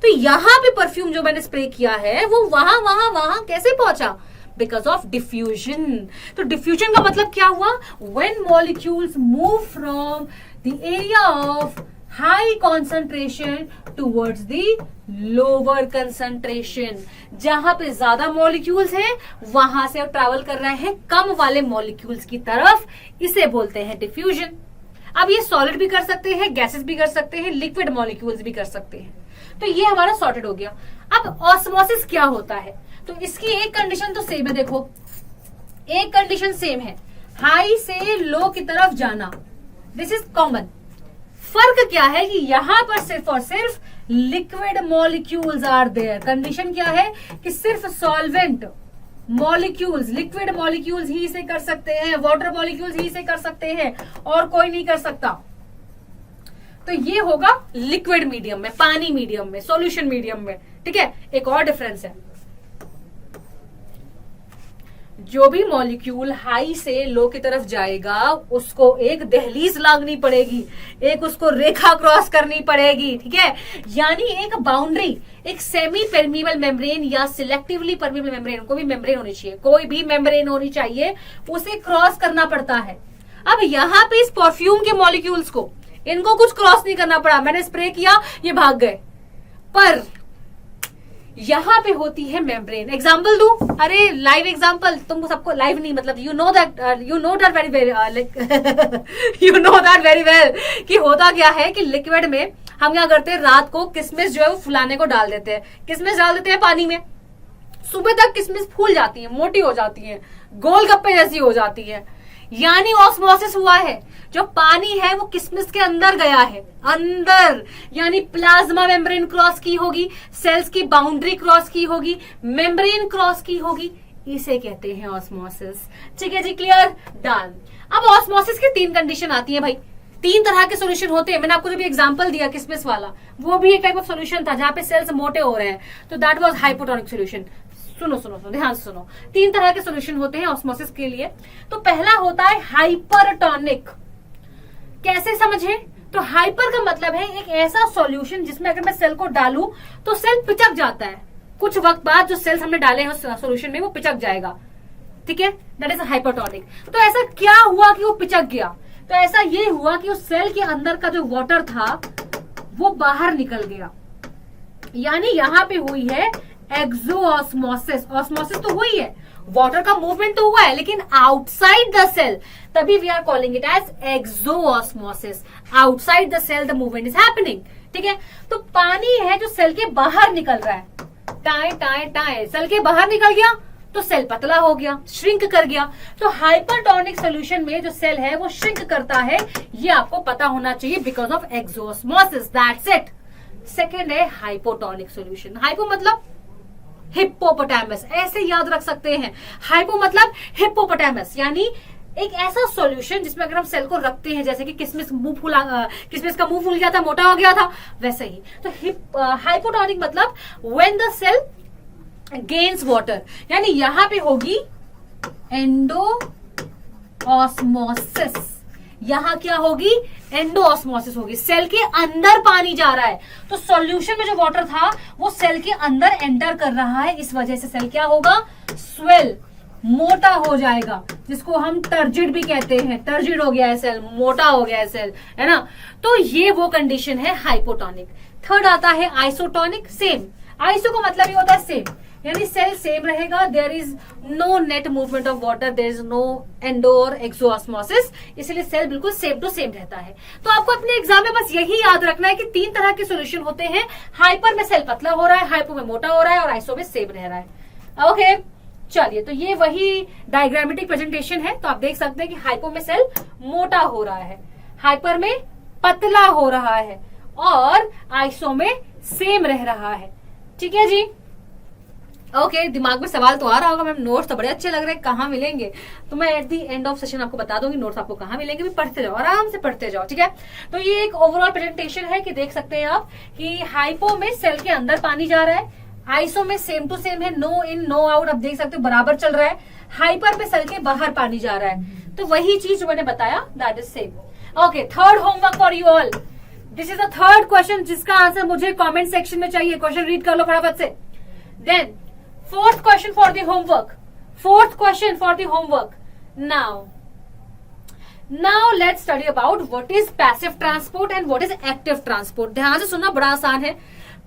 तो यहाँ पे परफ्यूम जो मैंने स्प्रे किया है वो वहां कैसे पहुंचा, बिकॉज ऑफ डिफ्यूजन। तो डिफ्यूजन का मतलब क्या हुआ, when molecules move from the area of high concentration towards the lower concentration, जहां पे ज्यादा मॉलिक्यूल्स हैं वहां से ट्रैवल कर रहे हैं कम वाले मॉलिक्यूल्स की तरफ, इसे बोलते हैं डिफ्यूजन। अब ये सॉलिड भी कर सकते हैं, गैसेस भी कर सकते हैं, लिक्विड मॉलिक्यूल्स भी कर सकते हैं। तो ये हमारा सॉर्टेड हो गया। अब ऑस्मोसिस क्या होता है, तो इसकी एक कंडीशन तो सेम है। देखो, एक कंडीशन सेम है, हाई से लो की तरफ जाना, दिस इज कॉमन। फर्क क्या है कि यहां पर सिर्फ और सिर्फ liquid molecules are there. Condition क्या है कि सिर्फ सॉल्वेंट मॉलिक्यूल्स, लिक्विड मॉलिक्यूल्स ही इसे कर सकते हैं, वाटर मॉलिक्यूल्स ही इसे कर सकते हैं, और कोई नहीं कर सकता। तो ये होगा लिक्विड मीडियम में, पानी मीडियम में, सॉल्यूशन मीडियम में। ठीक है, एक और डिफरेंस है, जो भी मॉलिक्यूल हाई से लो की तरफ जाएगा उसको एक दहलीज लागनी पड़ेगी, एक उसको रेखा क्रॉस करनी पड़ेगी। ठीक है, यानी एक बाउंड्री, एक सेमी परमीबल मेम्ब्रेन या सिलेक्टिवली परमीबल मेम्ब्रेन, को भी मेम्ब्रेन होनी चाहिए, कोई भी मेम्ब्रेन होनी चाहिए, उसे क्रॉस करना पड़ता है। अब यहाँ पे इस परफ्यूम के मॉलिक्यूल्स को, इनको कुछ क्रॉस नहीं करना पड़ा, मैंने स्प्रे किया ये भाग गए, पर यहाँ पे होती है मेम्ब्रेन। एग्जाम्पल दू, अरे लाइव एग्जाम्पल, तुमको सबको लाइव नहीं, मतलब you know that very well कि होता क्या है कि लिक्विड में हम क्या करते हैं, रात को किशमिश जो है वो फुलाने को डाल देते हैं, किशमिश डाल देते हैं पानी में, सुबह तक किशमिश फूल जाती है, मोटी हो जाती है, गोलगप्पे जैसी हो जाती है। यानी ऑस्मोसिस हुआ है, जो पानी है वो किशमिश के अंदर गया है, अंदर, यानी प्लाज्मा मेम्ब्रेन क्रॉस की होगी, सेल्स की बाउंड्री क्रॉस की होगी, मेम्ब्रेन क्रॉस की होगी, इसे कहते हैं ऑस्मोसिस। ठीक है जी, क्लियर, डन। अब ऑस्मोसिस की 3 कंडीशन आती है भाई, 3 तरह के सॉल्यूशन होते हैं। मैंने आपको जो भी एग्जांपल दिया किशमिश वाला, वो भी एक टाइप ऑफ सॉल्यूशन था जहां पे सेल्स मोटे हो रहे हैं, तो दैट वाज हाइपोटोनिक सॉल्यूशन। सुनो सुनो सुनो, ध्यान से सुनो, 3 तरह के सॉल्यूशन होते हैं ऑस्मोसिस के लिए। तो पहला होता है हाइपरटोनिक। कैसे समझे? तो हाइपर का मतलब है एक ऐसा सॉल्यूशन जिसमें अगर मैं सेल को डालूं तो सेल पिचक जाता है, कुछ वक्त बाद जो सेल्स हमने डाले हैं सॉल्यूशन में वो पिचक जाएगा। ठीक है, दैट इज हाइपरटोनिक। तो ऐसा क्या हुआ कि वो पिचक गया? तो ऐसा ये हुआ कि उस सेल के अंदर का जो वाटर था वो बाहर निकल गया, यानी यहां पे हुई है एक्सोऑस्मोसिस। ऑस्मोसिस तो हुई है, वाटर का मूवमेंट तो हुआ है, लेकिन आउटसाइड द सेल, तभी we are calling it as exosmosis. Outside the cell the movement is happening. ठीक है, तो पानी है जो सेल के बाहर निकल रहा है, टाए टाए टाए, सेल के बाहर निकल गया तो सेल पतला हो गया, श्रिंक कर गया। तो हाइपरटोनिक सॉल्यूशन में जो सेल है वो श्रिंक करता है, ये आपको पता होना चाहिए, because of exosmosis, that's it. Second है हाइपोटोनिक सॉल्यूशन। हाइपो मतलब हिप्पोपोटामस, ऐसे याद रख सकते हैं, हाइपो मतलब हिप्पोपोटामस, यानी एक ऐसा सॉल्यूशन जिसमें अगर हम सेल को रखते हैं, जैसे कि किशमिश का मुंह फूल गया था, मोटा हो गया था, वैसे ही। तो हाइपोटोनिक मतलब when the cell gains water, यानी यहां पे होगी एंडोऑस्मोसिस, यहां क्या होगी, एंडोऑस्मोसिस होगी, सेल के अंदर पानी जा रहा है, तो सॉल्यूशन में जो वाटर था वो सेल के अंदर एंटर कर रहा है, इस वजह से सेल क्या होगा, स्वेल, मोटा हो जाएगा, जिसको हम टर्जिड भी कहते हैं, टर्जिड हो गया है सेल, मोटा हो गया है सेल, है ना। तो ये वो कंडीशन है हाइपोटोनिक। थर्ड आता है आइसोटोनिक। सेम, आइसो का मतलब ये होता है सेम, यानी सेल सेम रहेगा, there is no net movement of water, there is no endo और एक्सोऑस्मोसिस, इसलिए सेल बिल्कुल सेम टू सेम रहता है। तो आपको अपने एग्जाम में बस यही याद रखना है कि 3 तरह के सॉल्यूशन होते हैं, हाइपर में सेल पतला हो रहा है, हाइपो में मोटा हो रहा है, और आइसो में सेम रह रहा है। ओके, चलिए, तो ये वही डायग्रामेटिक प्रेजेंटेशन है। तो आप देख सकते हैं कि हाइपो में सेल मोटा हो रहा है, हाइपर में पतला हो रहा है, और आइसो में सेम रह रहा है। ठीक है जी, ओके, दिमाग में सवाल तो आ रहा होगा, मैम नोट्स तो बड़े अच्छे लग रहे हैं, कहाँ मिलेंगे? तो मैं at the end of session आपको बता दूंगी नोट्स आपको कहाँ मिलेंगे, भी पढ़ते जाओ, आराम से पढ़ते जाओ। ठीक है, तो ये एक ओवरऑल प्रेजेंटेशन है कि देख सकते हैं आप कि हाइपो में सेल के अंदर पानी जा रहा है, आइसो में सेम टू सेम है, नो इन नो आउट, आप देख सकते हो बराबर चल रहा है, हाइपर में सेल के बाहर पानी जा रहा है। तो वही चीज जो मैंने बताया, that is same. Okay, third homework for you all, this is the third question जिसका आंसर मुझे कॉमेंट सेक्शन में चाहिए। क्वेश्चन रीड कर लो फटाफट से। Then fourth question for the homework, fourth question for the homework. Now let's study about what is passive transport and what is active transport. ध्यान से सुनना, बड़ा आसान है।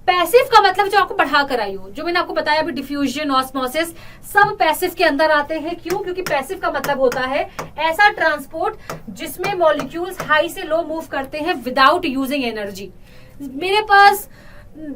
पैसिव का मतलब जो आपको पढ़ा कर आई हो, जो मैंने आपको बताया अभी, डिफ्यूजन, ऑस्मोसिस, सब पैसिव के अंदर आते हैं। क्यों? क्योंकि पैसिव का मतलब होता है ऐसा ट्रांसपोर्ट जिसमें मॉलिक्यूल्स हाई से लो मूव करते हैं विदाउट यूजिंग एनर्जी। मेरे पास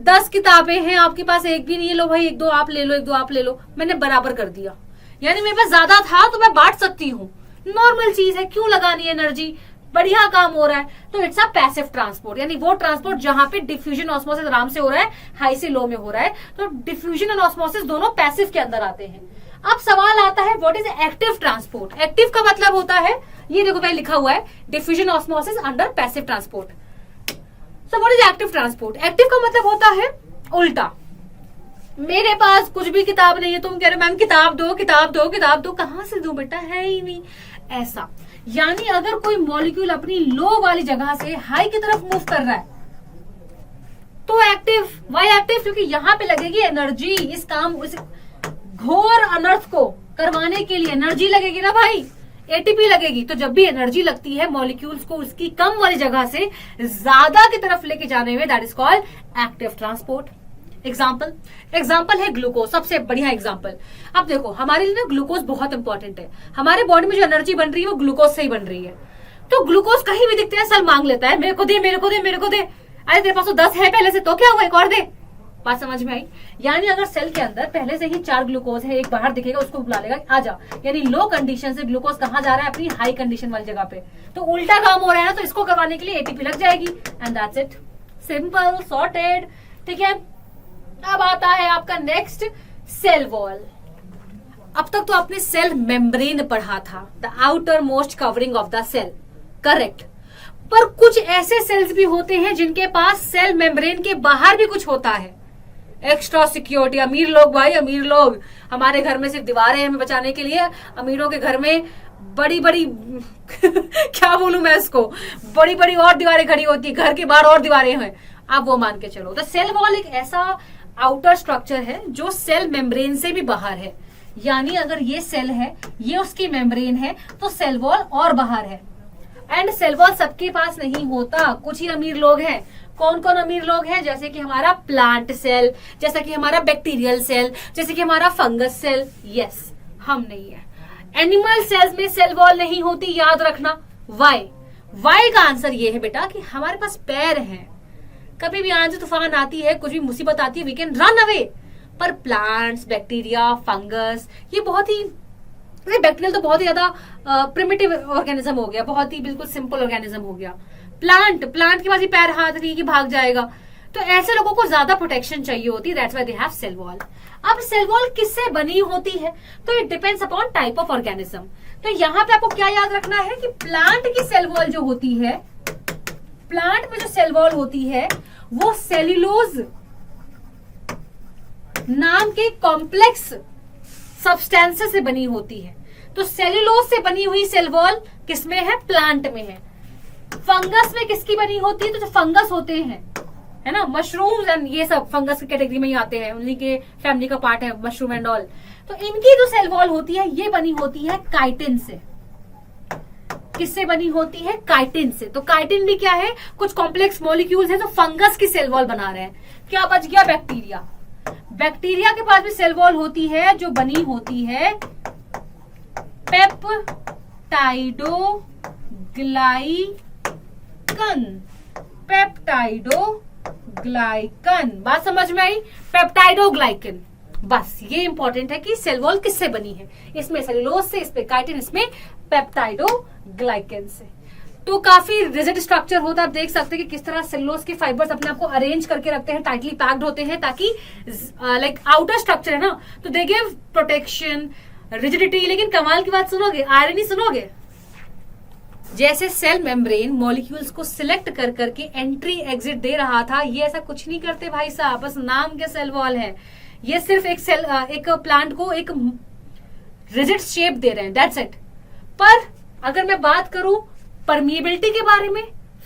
10 किताबें हैं, आपके पास एक भी नहीं है, लो भाई 1-2 आप ले लो, 1-2 आप ले लो, मैंने बराबर कर दिया, यानी मेरे पास ज्यादा था तो मैं बांट सकती हूँ, नॉर्मल चीज है, क्यों लगानी एनर्जी, बढ़िया काम हो रहा है। तो इट्स अ पैसिव ट्रांसपोर्ट, यानी वो ट्रांसपोर्ट जहां पे डिफ्यूजन ऑस्मोसिस आराम से हो रहा है, हाई से लो में हो रहा है। तो डिफ्यूजन और ऑस्मोसिस दोनों पैसिव के अंदर आते हैं। अब सवाल आता है what is active transport. Active का मतलब होता है, ये देखो भाई लिखा हुआ है, diffusion osmosis under passive transport. So what is active transport? Active का मतलब होता है उल्टा, मेरे पास कुछ भी किताब नहीं है, तुम कह रहे हो मैम किताब दो किताब दो किताब दो, कहां से दूं बेटा, है ही नहीं, ऐसा। यानी अगर कोई मॉलिक्यूल अपनी लो वाली जगह से हाई की तरफ मूव कर रहा है तो एक्टिव। Y active? क्योंकि यहां पे लगेगी एनर्जी, इस काम, इस घोर अनर्थ को करवाने के लिए एनर्जी लगेगी ना भाई, एटीपी लगेगी। तो जब भी एनर्जी लगती है मॉलिक्यूल्स को उसकी कम वाली जगह से ज्यादा की तरफ लेके जाने में, that is called active transport. Example है ग्लूकोज, सबसे बढ़िया एग्जाम्पल। अब देखो हमारे लिए ना ग्लूकोज बहुत इंपॉर्टेंट है, हमारे बॉडी में जो एनर्जी बन रही है वो ग्लूकोज से ही बन रही है। तो ग्लूकोज कहीं भी दिखते हैं सेल मांग लेता है, मेरे को दे, मेरे को दे, मेरे को दे। अरे तेरे पास तो 10 है पहले से, तो क्या हुआ, एक और दे। बात समझ में आई? यानी अगर सेल के अंदर पहले से ही 4 ग्लूकोज है, एक बाहर दिखेगा उसको बुला लेगा, आ जा। यानी लो कंडीशन से ग्लूकोज कहाँ जा रहा है, अपनी हाई कंडीशन वाली जगह पे। तो उल्टा काम हो रहा है ना, तो इसको करवाने के लिए एटीपी लग जाएगी and that's it, simple sorted. ठीक है, अब आता है आपका नेक्स्ट सेल वॉल। अब तक तो आपने सेल मेम्ब्रेन पढ़ा था, the outer most covering of the cell, correct. पर कुछ ऐसे सेल्स भी होते हैं जिनके पास सेल मेम्ब्रेन के बाहर भी कुछ होता है, एक्स्ट्रा सिक्योरिटी। अमीर लोग भाई, अमीर लोग, हमारे घर में सिर्फ दीवारें हमें बचाने के लिए, अमीरों के घर में बड़ी बड़ी क्या बोलूं मैं इसको, बड़ी बड़ी और दीवारें खड़ी होती है, घर के बाहर और दीवारें हैं, आप वो मान के चलो। तो सेल वॉल एक ऐसा आउटर स्ट्रक्चर है जो सेल मेम्ब्रेन से भी बाहर है। यानी अगर ये सेल है, ये उसकी मेम्ब्रेन है, तो सेल वॉल और बाहर है। एंड सेल वॉल सबके पास नहीं होता, कुछ ही अमीर लोग हैं। कौन कौन अमीर लोग हैं? जैसे कि हमारा प्लांट सेल, जैसा कि हमारा बैक्टीरियल सेल, जैसे कि हमारा फंगस सेल। यस, हम नहीं है। एनिमल सेल्स में सेल वॉल नहीं होती, याद रखना। वाई का आंसर ये है बेटा कि हमारे पास पैर हैं, कभी भी आंधी तूफान आती है, कुछ भी मुसीबत आती है, वी कैन रन अवे। पर प्लांट्स, बैक्टीरिया, फंगस, ये बहुत ही, बैक्टीरियल तो बहुत ही ज्यादा प्रिमिटिव ऑर्गेनिज्म हो गया, बहुत ही बिल्कुल सिंपल ऑर्गेनिज्म हो गया। प्लांट के पास ही पैर हाथ नहीं कि भाग जाएगा, तो ऐसे लोगों को ज्यादा प्रोटेक्शन चाहिए होती है, that's why they have cell wall. अब सेल वॉल किससे बनी होती है? तो it depends upon type of organism. तो यहाँ पे आपको क्या याद रखना है कि प्लांट की सेल वॉल जो होती है, प्लांट में जो सेल वॉल होती है वो सेल्यूलोज नाम के कॉम्प्लेक्स सब्सटेंसेस से बनी होती है। तो सेल्यूलोज से बनी हुई सेल वॉल किसमें है? प्लांट में है। फंगस में किसकी बनी होती है? तो जो फंगस होते हैं, है ना, मशरूम्स एंड ये सब फंगस की कैटेगरी में ही आते हैं, उन्हीं के फैमिली का पार्ट है मशरूम एंड ऑल। तो इनकी जो सेल वॉल होती है ये बनी होती है काइटिन से। किससे बनी होती है? काइटिन से। तो काइटिन भी क्या है? कुछ कॉम्प्लेक्स मॉलिक्यूल्स है जो फंगस की सेल वॉल बना रहे हैं। क्या बच गया? बैक्टीरिया। बैक्टीरिया के पास भी सेल वॉल होती है जो बनी होती है पेप्टाइडोग्लाइकन। बात समझ में आई? पेप्टाइडोग्लाइकन। बस ये इंपॉर्टेंट है कि सेल वॉल किससे बनी है, इसमें सेलुलोज से, इसमें काइटिन, इसमें पेप्टाइडोग्लाइकन से। तो काफी रिजिड स्ट्रक्चर होता है। आप देख सकते हैं कि किस तरह सेलुलोज के फाइबर्स अपने आप को अरेंज करके रखते हैं, टाइटली पैक्ड होते हैं, ताकि लाइक आउटर स्ट्रक्चर है ना, तो दे गिव प्रोटेक्शन, रिजिडिटी। लेकिन कमाल की बात सुनोगे, आयरनी सुनोगे, जैसे सेल मेम्ब्रेन मॉलिक्यूल्स को सिलेक्ट कर करके एंट्री एग्जिट दे रहा था, ये ऐसा कुछ नहीं करते भाई साहब, बस नाम के सेल वॉल है। ये सिर्फ एक सेल, एक प्लांट को एक रिजिड शेप दे रहे हैं, दैट्स इट। पर अगर मैं बात करूं परमिएबिलिटी के बारे में,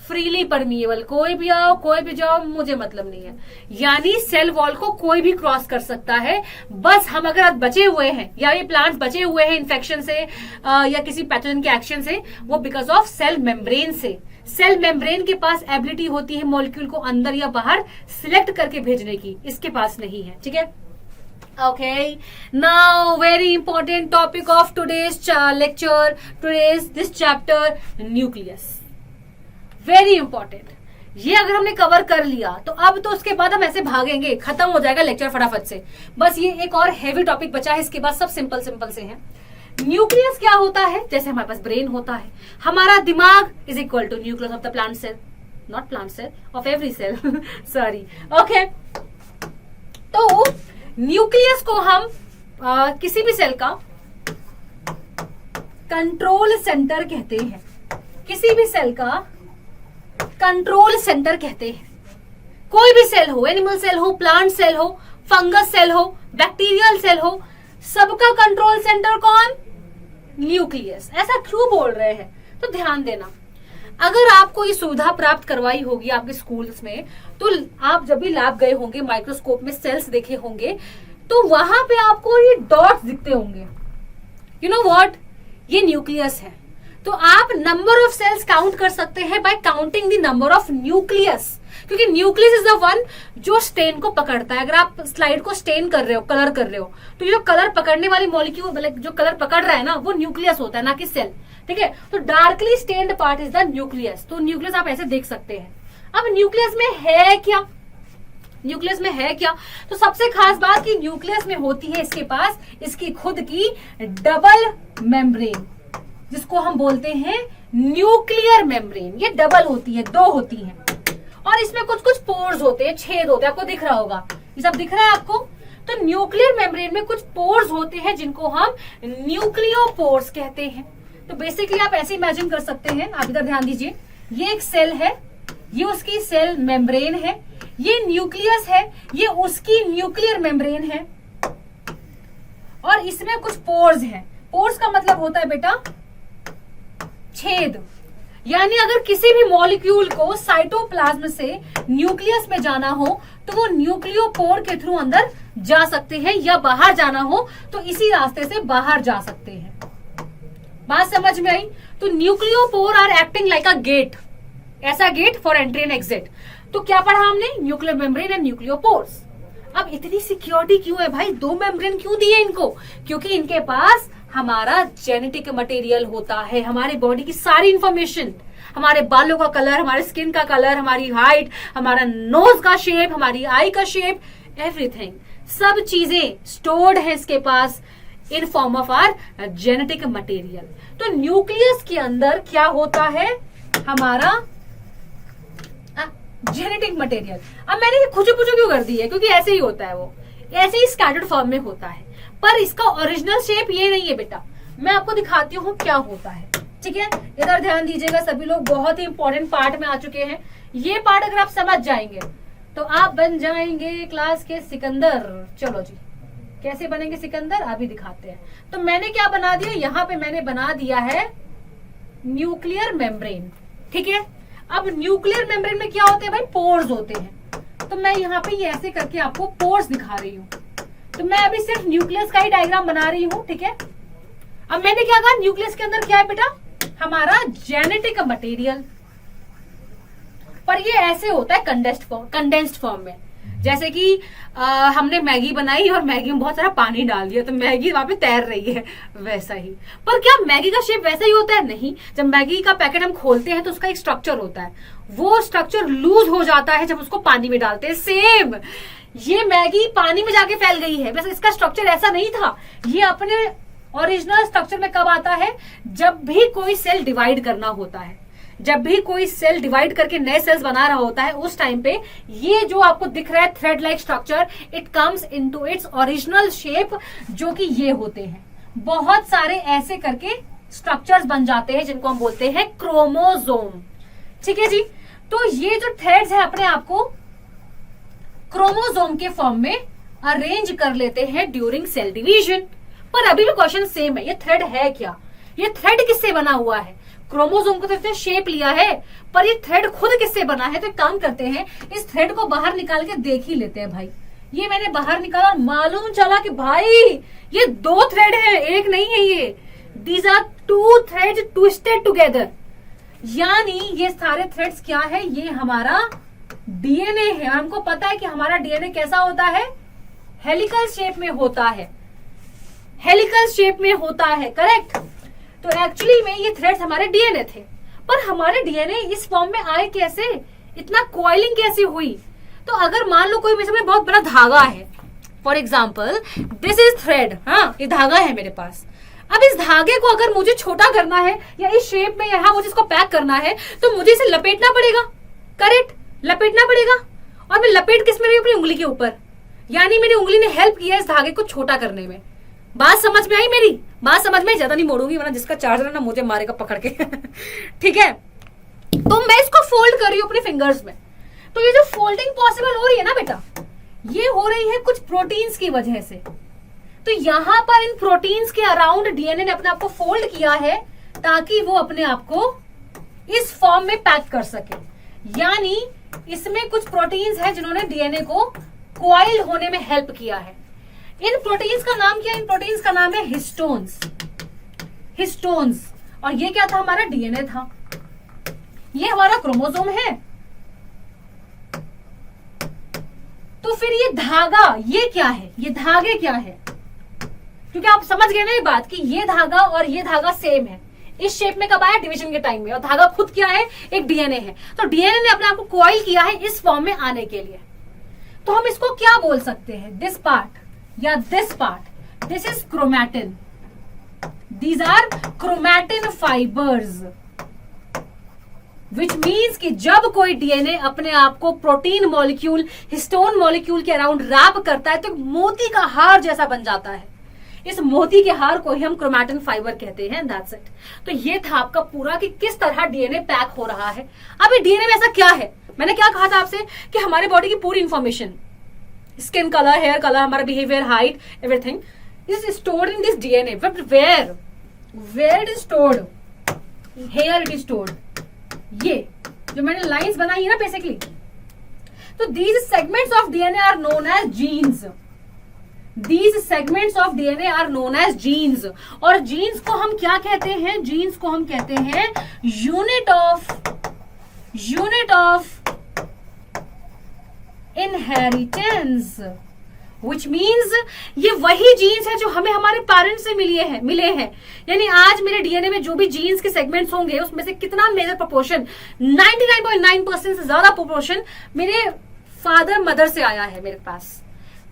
फ्रीली परमिएबल, कोई भी आओ कोई भी जाओ, मुझे मतलब नहीं है। यानी सेल वॉल को कोई भी क्रॉस कर सकता है। बस हम अगर बचे हुए हैं, या ये प्लांट्स बचे हुए हैं इन्फेक्शन से या किसी पैथोजन के एक्शन से, वो बिकॉज ऑफ सेल मेम्ब्रेन से। सेल मेम्ब्रेन के पास एबिलिटी होती है मॉलिक्यूल को अंदर या बाहर सिलेक्ट करके भेजने की, इसके पास नहीं है। ठीक है, okay, now very important topic of today's lecture, this chapter, nucleus, very important। ये अगर हमने कवर कर लिया तो अब तो उसके बाद हम ऐसे भागेंगे, खत्म हो जाएगा लेक्चर फटाफट से। बस ये एक और हेवी टॉपिक बचा है, इसके बाद सब सिंपल से है। न्यूक्लियस क्या होता है? जैसे हमारे पास ब्रेन होता है, हमारा दिमाग is equal to nucleus of the plant cell, not plant cell, of every cell, sorry. Okay, तो न्यूक्लियस को हम किसी भी सेल का कंट्रोल सेंटर कहते हैं, किसी भी सेल का कंट्रोल सेंटर कहते हैं। कोई भी सेल हो, एनिमल सेल हो, प्लांट सेल हो, फंगस सेल हो, बैक्टीरियल सेल हो, सबका कंट्रोल सेंटर कौन? न्यूक्लियस। ऐसा क्यों बोल रहे हैं? तो ध्यान देना, अगर आपको ये सुविधा प्राप्त करवाई होगी आपके स्कूल्स में, तो आप जब भी लैब गए होंगे, माइक्रोस्कोप में सेल्स देखे होंगे, तो वहां पे आपको ये डॉट्स दिखते होंगे। You know what? ये न्यूक्लियस है। तो आप नंबर ऑफ सेल्स काउंट कर सकते हैं bye counting the number of nucleus, क्योंकि न्यूक्लियस इज द वन जो स्टेन को पकड़ता है। अगर आप स्लाइड को स्टेन कर रहे हो, कलर कर रहे हो, तो जो कलर पकड़ने वाली मॉलिक्यूल, मतलब जो कलर पकड़ रहा है ना, वो न्यूक्लियस होता है, ना कि सेल। ठीक है, तो darkly stained part is the nucleus. तो न्यूक्लियस आप ऐसे देख सकते हैं। अब न्यूक्लियस में है क्या, न्यूक्लियस में है क्या? तो सबसे खास बात कि न्यूक्लियस में होती है इसके पास इसकी खुद की डबल मेम्ब्रेन, जिसको हम बोलते हैं न्यूक्लियर मेम्ब्रेन। ये डबल होती है, दो होती है, और इसमें कुछ कुछ पोर्स होते हैं, छेद होते हैं। आपको दिख रहा होगा, ये सब दिख रहा है आपको। तो न्यूक्लियर मेम्ब्रेन में कुछ पोर्स होते हैं जिनको हम न्यूक्लियोपोर्स कहते हैं। तो बेसिकली आप ऐसे इमेजिन कर सकते हैं, आप इधर ध्यान दीजिए, ये एक सेल है, ये उसकी सेल मेम्ब्रेन है, ये न्यूक्लियस है, ये उसकी न्यूक्लियर मेम्ब्रेन है, और इसमें कुछ पोर्स हैं। पोर्स का मतलब होता है बेटा छेद। यानी अगर किसी भी मॉलिक्यूल को साइटोप्लाज्म से न्यूक्लियस में जाना हो तो वो न्यूक्लियोपोर के थ्रू अंदर जा सकते हैं, या बाहर जाना हो तो इसी रास्ते से बाहर जा सकते हैं। बात समझ में आई? तो nucleopore are acting like a gate, ऐसा gate for entry and exit. तो क्या पढ़ा हमने? Nuclear membrane and nucleopores. अब इतनी सिक्योरिटी क्यों है भाई? दो मेम्ब्रेन क्यों दिए इनको? क्योंकि इनके पास हमारा जेनेटिक मटेरियल होता है, हमारी बॉडी की सारी इंफॉर्मेशन, हमारे बालों का कलर, हमारे स्किन का कलर, हमारी हाइट, हमारा नोज का शेप, हमारी आई का शेप, एवरीथिंग, सब चीजें स्टोर्ड है इसके पास in form of our genetic material. तो न्यूक्लियस के अंदर क्या होता है? हमारा जेनेटिक मटेरियल। अब मैंने ये खुचू पुचू क्यों कर दी है? क्योंकि ऐसे ही होता है, वो ऐसे ही स्कैटर्ड फॉर्म में होता है, पर इसका ओरिजिनल शेप ये नहीं है बेटा। मैं आपको दिखाती हूँ क्या होता है। ठीक है, इधर ध्यान दीजिएगा सभी लोग, बहुत ही इंपॉर्टेंट पार्ट में आ चुके हैं। ये पार्ट अगर आप समझ जाएंगे तो आप बन जाएंगे क्लास के सिकंदर। चलो जी, कैसे बनेंगे सिकंदर अभी दिखाते हैं। तो मैंने क्या बना दिया, यहाँ पे मैंने बना दिया है न्यूक्लियर मेम्ब्रेन। ठीक है, अब न्यूक्लियर मेम्ब्रेन में क्या होते हैं भाई? पोर्स होते हैं। तो मैं यहाँ पे ये ऐसे करके आपको पोर्स दिखा रही हूँ। तो मैं अभी सिर्फ न्यूक्लियस का ही डायग्राम बना रही हूँ। ठीक है, अब मैंने क्या कहा, न्यूक्लियस के अंदर क्या है बेटा? हमारा जेनेटिक मटेरियल। पर ये ऐसे होता है कंडेंस्ड फॉर्म में। जैसे कि हमने मैगी बनाई और मैगी में बहुत सारा पानी डाल दिया तो मैगी वहां पे तैर रही है, वैसा ही। पर क्या मैगी का शेप वैसा ही होता है? नहीं। जब मैगी का पैकेट हम खोलते हैं तो उसका एक स्ट्रक्चर होता है, वो स्ट्रक्चर लूज हो जाता है जब उसको पानी में डालते हैं। सेम ये मैगी पानी में जाके फैल गई है, वैसे इसका स्ट्रक्चर ऐसा नहीं था। ये अपने ओरिजिनल स्ट्रक्चर में कब आता है? जब भी कोई सेल डिवाइड करना होता है, जब भी कोई सेल डिवाइड करके नए सेल्स बना रहा होता है, उस टाइम पे ये जो आपको दिख रहा है thread like structure, it comes into its original shape, जो कि ये होते हैं। बहुत सारे ऐसे करके स्ट्रक्चर्स बन जाते हैं जिनको हम बोलते हैं क्रोमोसोम। ठीक है जी, तो ये जो थ्रेड्स है अपने आप को क्रोमोसोम के फॉर्म में अरेंज कर लेते हैं ड्यूरिंग सेल डिवीजन। पर अभी भी क्वेश्चन सेम है, ये थ्रेड है क्या? ये थ्रेड किससे बना हुआ है? क्रोमोसोम को तो शेप लिया है, पर ये थ्रेड खुद किससे बना है? तो एक काम करते हैं, इस थ्रेड को बाहर निकाल के देख ही लेते हैं भाई। ये मैंने बाहर निकाला और मालूम चला कि भाई ये दो थ्रेड है, एक नहीं है ये। These are two threads twisted together. यानी ये सारे थ्रेड्स क्या है? ये हमारा डीएनए है। हमको पता है कि हमारा डीएनए कैसा होता है? हेलिकल शेप में होता है, हेलिकल शेप में होता है, करेक्ट। तो एक्चुअली में ये थ्रेड्स हमारे डीएनए थे, पर हमारे डीएनए इस फॉर्म में आए कैसे? इतना कॉइलिंग कैसे हुई? तो अगर मान लो कोई मेरे बहुत बड़ा धागा है, for example this is thread, हाँ ये धागा है मेरे पास। अब इस धागे को अगर मुझे छोटा करना है या इस शेप में यहाँ मुझे इसको पैक करना है तो मुझे इसे लपेटना पड़ेगा, करेक्ट, लपेटना पड़ेगा। और मैं लपेट किस में रही हूँ? अपनी उंगली के ऊपर। यानी मेरी उंगली ने हेल्प किया इस धागे को छोटा करने में। बात समझ में आई मेरी? बात समझ में? ज्यादा नहीं मोड़ूंगी वरना जिसका चार्जर है ना मुझे मारेगा पकड़ के। ठीक है, तो मैं इसको फोल्ड कर रही हूँ अपने फिंगर्स में। तो ये जो फोल्डिंग पॉसिबल हो रही है ना बेटा, ये हो रही है कुछ प्रोटीन्स की वजह से। तो यहां पर इन प्रोटीन्स के अराउंड डीएनए ने अपने आप को फोल्ड किया है ताकि वो अपने आप को इस फॉर्म में पैक कर सके। यानी इसमें कुछ प्रोटीन्स हैं जिन्होंने डीएनए को कॉइल होने में हेल्प किया है। इन प्रोटीन्स का नाम क्या है? इन प्रोटीन्स का नाम है हिस्टोन्स। हिस्टोन्स। और ये क्या था? हमारा डीएनए था। ये हमारा क्रोमोसोम है। तो फिर ये धागा ये क्या है, ये धागे क्या है? क्योंकि आप समझ गए ना ये बात कि ये धागा और ये धागा सेम है। इस शेप में कब आया? डिवीजन के टाइम में। और धागा खुद क्या है? एक डीएनए है। तो डीएनए ने अपने आप को कॉइल किया है इस फॉर्म में आने के लिए। तो हम इसको क्या बोल सकते हैं? दिस पार्ट या this part, this is chromatin. These are chromatin fibres, which means कि जब कोई डीएनए अपने आप को प्रोटीन मॉलिक्यूल, हिस्टोन मॉलिक्यूल के अराउंड रैप करता है तो मोती का हार जैसा बन जाता है। इस मोती के हार को ही हम क्रोमैटिन फाइबर कहते हैं। That's it. तो ये था आपका पूरा कि किस तरह डीएनए पैक हो रहा है। अब ये डीएनए में ऐसा क्या है? मैंने क्या कहा था आपसे कि हमारे बॉडी की पूरी information, skin colour, hair colour, हमारा behaviour, height, everything is stored in this DNA. But where it is stored? Here it is stored. ये जो मैंने लाइंस बनाई है ना बेसिकली, तो these segments of DNA are known as genes. These segments of DNA are known as genes। और genes को हम क्या कहते हैं? जीन्स को हम कहते हैं unit of inheritance, which means ये वही जीन्स है जो हमें हमारे पेरेंट्स से मिले हैं। यानी आज मेरे डीएनए में जो भी जीन्स के सेगमेंट्स होंगे उसमें से कितना मेजर प्रोपोर्शन, 99.9% से ज्यादा प्रोपोर्शन मेरे फादर मदर से आया है मेरे पास।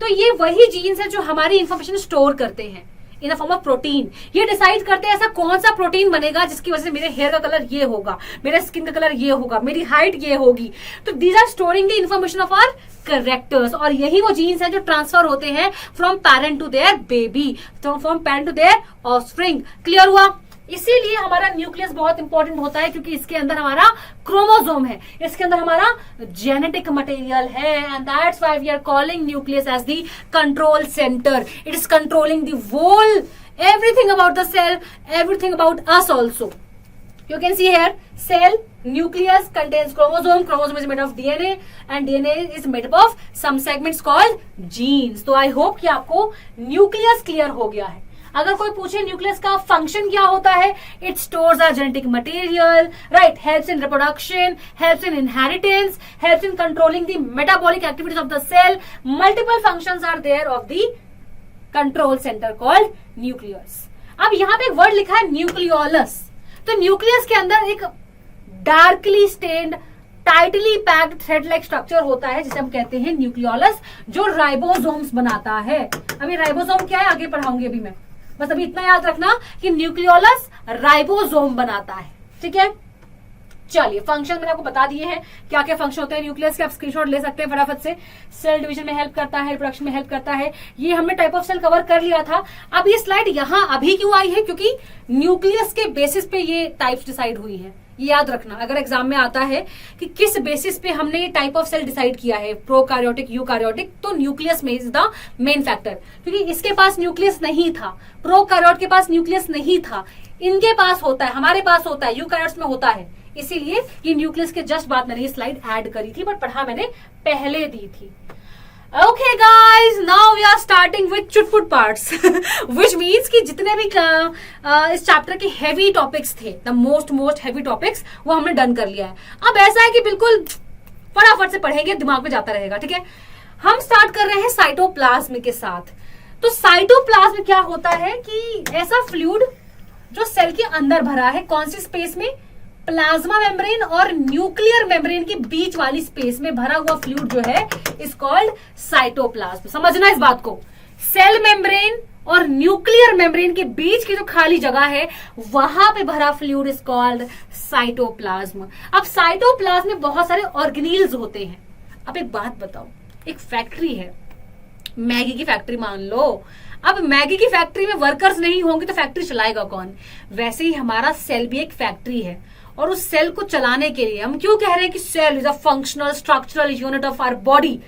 तो ये वही जीन्स है जो हमारी इंफॉर्मेशन स्टोर करते हैं in the form of protein. ये डिसाइड करते हैं ऐसा कौन सा प्रोटीन बनेगा जिसकी वजह से मेरे हेयर का कलर ये होगा, मेरे स्किन का कलर ये होगा, मेरी हाइट ये होगी। तो these are storing the information of our characters. और यही वो जीन्स है जो ट्रांसफर होते हैं from parent to their baby, from parent to their offspring. Clear हुआ? इसीलिए हमारा न्यूक्लियस बहुत इंपॉर्टेंट होता है, क्योंकि इसके अंदर हमारा क्रोमोसोम है, इसके अंदर हमारा जेनेटिक मटेरियल है। And that's why we are calling nucleus as the control centre. It is controlling the whole, everything about the cell, everything about us also. You can see here, cell nucleus contains chromosome. Chromosome is made of DNA and DNA is made up of some segments called genes. तो I hope कि आपको nucleus clear हो गया है। अगर कोई पूछे nucleus का फंक्शन क्या होता है, it stores our genetic material, right, helps in reproduction, helps in inheritance, helps in controlling the metabolic activities of the cell. Multiple functions are there of the control centre called nucleus. अब यहाँ पे एक word लिखा है nucleolus. तो nucleus के अंदर एक darkly stained, tightly packed thread like structure होता है जिसे हम कहते हैं न्यूक्लियोलस, जो राइबोसोम्स बनाता है। अभी राइबोसोम क्या है आगे पढ़ाऊंगी अभी मैं, बस अभी इतना याद रखना कि न्यूक्लियोलस राइबोसोम बनाता है। ठीक है, चलिए फंक्शन मैंने आपको बता दिए हैं क्या क्या फंक्शन होते हैं न्यूक्लियस के। आप स्क्रीनशॉट ले सकते हैं फटाफट से। सेल डिवीजन में हेल्प करता है, रिप्रोडक्शन में हेल्प करता है। ये हमने टाइप ऑफ सेल कवर कर लिया था। अब ये स्लाइड यहाँ अभी क्यों आई है? क्योंकि न्यूक्लियस के बेसिस पे ये टाइप्स डिसाइड हुई है। ये याद रखना, अगर एग्जाम में आता है कि किस बेसिस पे हमने ये टाइप ऑफ सेल डिसाइड किया है, प्रोकैरियोटिक, यूकैरियोटिक, तो न्यूक्लियस में इज द मेन फैक्टर। क्योंकि इसके पास न्यूक्लियस नहीं था, प्रोकैरियोट के पास न्यूक्लियस नहीं था, इनके पास होता है, हमारे पास होता है, यूकैरियोट्स में होता है। इसीलिए ये न्यूक्लियस के जस्ट बाद मैंने ये स्लाइड ऐड करी थी, बट पढ़ा मैंने पहले दी थी। Okay guys, now we are starting with चुटपुट parts, which means कि जितने भी इस चैप्टर के हेवी टॉपिक्स थे, the most heavy टॉपिक्स, वो हमने डन कर लिया है। अब ऐसा है कि बिल्कुल फटाफट से पढ़ेंगे, दिमाग में जाता रहेगा। ठीक है, हम स्टार्ट कर रहे हैं साइटोप्लाज्म के साथ। तो साइटोप्लाज्म क्या होता है कि ऐसा फ्लूइड जो सेल के अंदर भरा है, कौन सी स्पेस में? प्लाज्मा मेम्ब्रेन और न्यूक्लियर मेम्ब्रेन के बीच वाली स्पेस में भरा हुआ फ्लूइड जो है इज कॉल्ड साइटोप्लाज्म। समझना इस बात को, सेल मेम्ब्रेन और न्यूक्लियर मेम्ब्रेन के बीच की जो खाली जगह है वहां पे भरा फ्लूइड इज कॉल्ड साइटोप्लाज्म। अब साइटोप्लाज्म में बहुत सारे ऑर्गेनील्स होते हैं। अब एक बात बताओ, एक फैक्ट्री है, मैगी की फैक्ट्री मान लो। अब मैगी की फैक्ट्री में वर्कर्स नहीं होंगे तो फैक्ट्री चलाएगा कौन? वैसे ही हमारा सेल भी एक फैक्ट्री है, और उस सेल को चलाने के लिए हम क्यों कह रहे हैं कि cell is a functional structural unit of our body,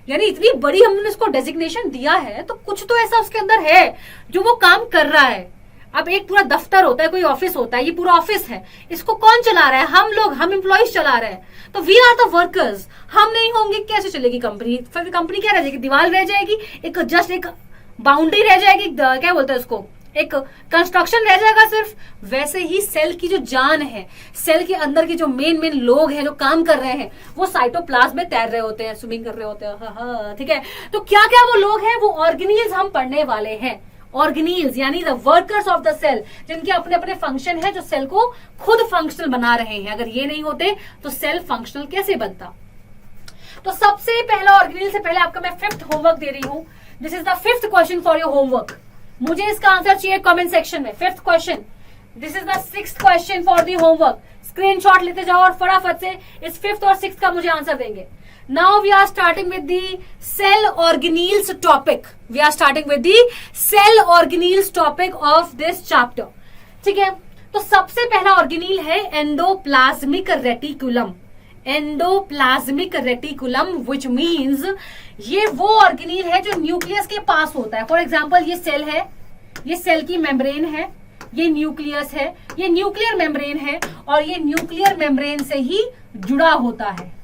यानी इतनी बड़ी हमने इसको डेजिग्नेशन दिया है तो कुछ तो ऐसा उसके अंदर है जो वो काम कर रहा है। अब एक पूरा दफ्तर होता है, कोई ऑफिस होता है, ये पूरा ऑफिस है, इसको कौन चला रहा है? हम लोग, हम एम्प्लॉइज चला रहे हैं। तो वी आर द वर्कर्स। हम नहीं होंगे कैसे चलेगी कंपनी? फिर कंपनी क्या रह जाएगी? दीवार रह जाएगी, एक जस्ट एक बाउंड्री रह जाएगी, क्या बोलते हैं उसको, एक कंस्ट्रक्शन रह जाएगा सिर्फ। वैसे ही सेल की जो जान है, सेल के अंदर के जो मेन लोग हैं जो काम कर रहे हैं, वो साइटोप्लाज्म में तैर रहे होते हैं, स्विमिंग कर रहे होते हैं। हाँ, ठीक है। तो क्या क्या वो लोग हैं, वो ऑर्गेनील्स हम पढ़ने वाले हैं। ऑर्गेनील्स यानी the workers of the cell, जिनके अपने अपने फंक्शन है, जो सेल को खुद फंक्शनल बना रहे हैं। अगर ये नहीं होते तो सेल फंक्शनल कैसे बनता। तो सबसे पहला ऑर्गेनील से पहले आपका मैं 5th होमवर्क दे रही हूं। This is the 5th question for your homework. मुझे इसका आंसर चाहिए कमेंट सेक्शन में। 5th question, this is the 6th question for the homework. Screenshot लेते जाओ और फटाफट से इस 5th और 6th का मुझे आंसर देंगे। Now we are starting with the cell organelles topic. We are starting with the cell organelles topic of this chapter. ठीक है, तो सबसे पहला ऑर्गेनील है endoplasmic reticulum. Endoplasmic reticulum which means ये वो ऑर्गेनील है जो न्यूक्लियस के पास होता है। फॉर एग्जाम्पल ये सेल है, ये सेल की मेम्ब्रेन है, ये न्यूक्लियस है, ये न्यूक्लियर मेम्ब्रेन है और ये न्यूक्लियर मेम्ब्रेन से ही जुड़ा होता है।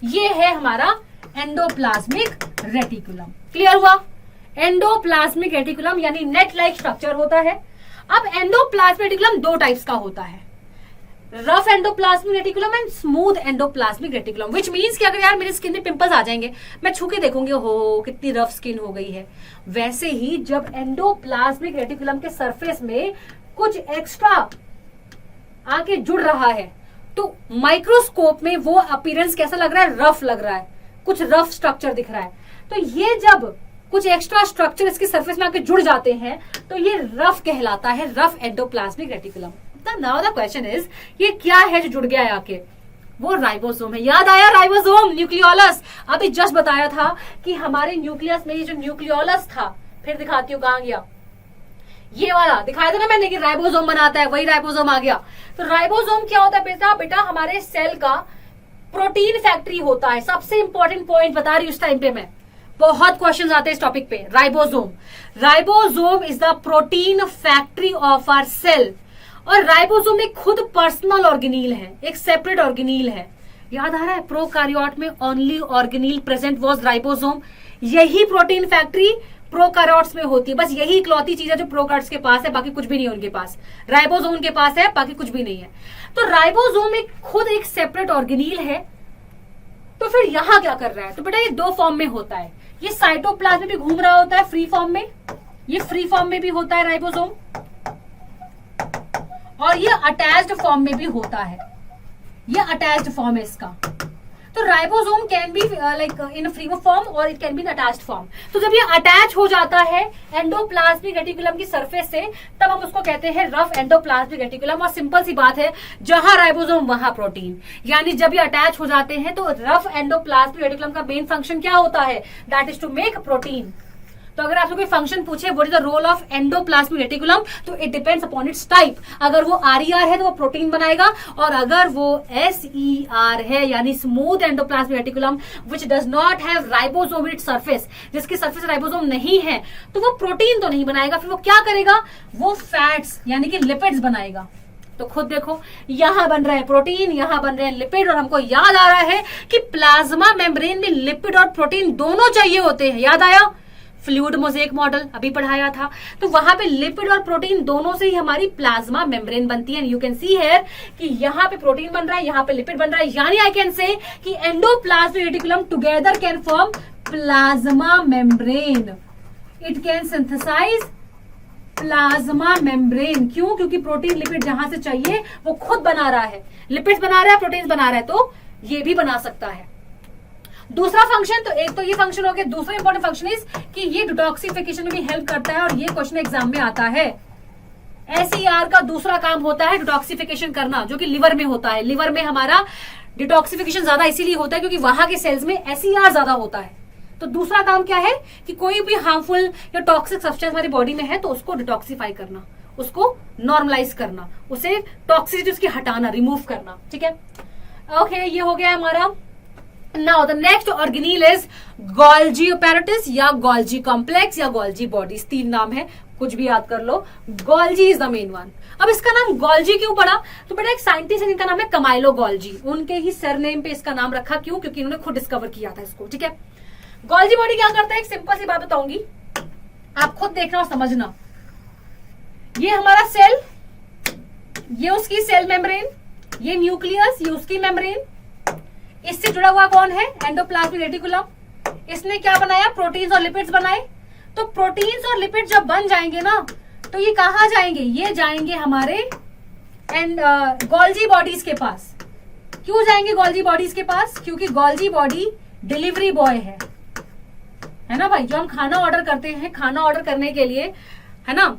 ये है हमारा एंडोप्लाज्मिक रेटिकुलम। क्लियर हुआ। एंडोप्लाज्मिक रेटिकुलम यानी नेट लाइक स्ट्रक्चर होता है। अब एंडोप्लाज्मिक रेटिकुलम दो टाइप्स का होता है, rough endoplasmic reticulum and smooth endoplasmic reticulum. Which means कि अगर यार मेरी स्किन में पिंपल्स आ जाएंगे, मैं छू के देखूंगी हो कितनी रफ स्किन हो गई है। वैसे ही जब एंडोप्लाज्मिक रेटिकुलम के सरफेस में कुछ एक्स्ट्रा आके जुड़ रहा है तो माइक्रोस्कोप में वो अपीयरेंस कैसा लग रहा है, रफ लग रहा है, कुछ रफ स्ट्रक्चर दिख रहा है। तो ये जब कुछ एक्स्ट्रा स्ट्रक्चर इसके सरफेस में आके जुड़ जाते हैं तो ये रफ कहलाता है, rough endoplasmic reticulum. Now the question is, ये क्या है जो जुड़ गया है आके, वो राइबोसोम है। याद आया राइबोसोम, न्यूक्लियोलस। अभी जस्ट बताया था कि हमारे न्यूक्लियस में ये जो न्यूक्लियोलस था, फिर दिखाती हूँ कहां गया, ये वाला दिखाया था ना मैंने कि राइबोसोम बनाता है, वही राइबोसोम आ गया। तो राइबोसोम क्या होता है बेटा हमारे सेल का प्रोटीन फैक्ट्री होता है। सबसे इंपॉर्टेंट पॉइंट बता रही हूँ इस टाइम पे मैं, बहुत क्वेश्चंस आते हैं इस टॉपिक पे। Ribosome, ribosome is the protein factory of our cell. और राइबोसोम एक खुद पर्सनल ऑर्गेनील है, एक सेपरेट ऑर्गेनील है। याद आ रहा है, प्रोकार्योट में ओनली ऑर्गेनील प्रेजेंट वाज राइबोसोम। यही प्रोटीन फैक्ट्री प्रोकार्योट्स में होती है। बस यही इकलौती चीज है जो प्रोकार्योट्स के पास है, बाकी कुछ भी नहीं है उनके पास। राइबोसोम के पास है, बाकी कुछ भी नहीं है। तो राइबोसोम एक खुद एक सेपरेट ऑर्गेनील है। तो फिर यहां क्या कर रहा है, तो बेटा ये दो फॉर्म में होता है। ये साइटोप्लाज्म में भी घूम रहा होता है फ्री फॉर्म में, ये फ्री फॉर्म में भी होता है राइबोसोम, और ये अटैच्ड फॉर्म में भी होता है। ये अटैच्ड फॉर्म है इसका। तो ribosome can be like in free form और it can be in attached form. तो जब ये अटैच हो जाता है एंडोप्लाज्मिक रेटिकुलम की सरफेस से, तब हम उसको कहते हैं रफ एंडोप्लाज्मिक रेटिकुलम। और सिंपल सी बात है, जहां राइबोसोम वहां प्रोटीन। यानी जब ये अटैच हो जाते हैं तो रफ एंडोप्लाज्मिक रेटिकुलम का मेन फंक्शन क्या होता है, that is to make protein. तो अगर आपसे कोई फंक्शन पूछे what is the role of endoplasmic reticulum, तो it depends upon its type. अगर वो RER है तो वो प्रोटीन बनाएगा, और अगर वो SER है यानी smooth endoplasmic reticulum which does not have ribosome it surface, जिसके सरफेस राइबोसोम नहीं है, तो वो प्रोटीन तो नहीं बनाएगा। फिर वो क्या करेगा, वो फैट्स यानी कि लिपिड्स बनाएगा। तो खुद देखो, यहां बन रहे हैं प्रोटीन, यहां बन रहे हैं लिपिड। और हमको याद आ रहा है कि प्लाज्मा मेम्ब्रेन में लिपिड और प्रोटीन दोनों चाहिए होते हैं। याद आया, फ्लूइड मोज़ेक मॉडल अभी पढ़ाया था। तो वहां पे लिपिड और प्रोटीन दोनों से ही हमारी प्लाज्मा मेम्ब्रेन बनती है। यू कैन सी हियर कि यहाँ पे प्रोटीन बन रहा है, यहाँ पे लिपिड बन रहा है। यानी आई कैन से कि endoplasmic reticulum together can form plasma membrane. It can synthesise plasma membrane. क्यों? क्योंकि प्रोटीन लिपिड जहां से चाहिए वो खुद बना रहा है, लिपिड्स बना रहा है, प्रोटीन्स बना रहा है, तो ये भी बना सकता है। दूसरा फंक्शन, तो एक तो ये फंक्शन हो गया। दूसरा इंपॉर्टेंट फंक्शन इज कि ये डिटॉक्सिफिकेशन में भी हेल्प करता है, और ये क्वेश्चन एग्जाम में आता है। SER का दूसरा काम होता है डिटॉक्सिफिकेशन करना, जो कि लिवर में होता है। लिवर में हमारा डिटॉक्सिफिकेशन ज्यादा इसीलिए होता है क्योंकि वहां के सेल्स में SER ज्यादा होता है। तो दूसरा काम क्या है कि कोई भी हार्मफुल या टॉक्सिक सब्सटेंस हमारी बॉडी में है तो उसको डिटॉक्सिफाई करना, उसको नॉर्मलाइज करना, उसे टॉक्सिसिटी उसकी हटाना, रिमूव करना। ठीक है, ओके, ये हो गया हमारा। Now the next organelle is Golgi apparatus या Golgi complex या Golgi bodies, तीन नाम है, कुछ भी याद कर लो। Golgi is the main one। अब इसका नाम Golgi क्यों पड़ा? तो बेटा एक साइंटिस्ट है जिनका नाम है कमाइलो Golgi, उनके ही सरनेम पे इसका नाम रखा। क्यों? क्योंकि उन्होंने खुद डिस्कवर किया था इसको। ठीक है, Golgi बॉडी क्या करता है, एक सिंपल सी बात बताऊंगी। आप खुद देखना और समझना। ये हमारा सेल, ये उसकी सेल मेम्ब्रेन, ये न्यूक्लियस, ये उसकी मेम्ब्रेन। इससे जुड़ा हुआ कौन है? Endoplasmic reticulum. इसने क्या बनाया? प्रोटीन्स और लिपिड्स बनाए। तो प्रोटीन्स और लिपिड जब बन जाएंगे ना, तो ये कहाँ जाएंगे? ये जाएंगे हमारे गोल्जी बॉडीज के पास। क्यों जाएंगे गोल्जी बॉडीज के पास? क्योंकि गोल्जी बॉडी डिलीवरी बॉय है ना भाई। जो हम खाना ऑर्डर करते हैं, खाना ऑर्डर करने के लिए, है ना,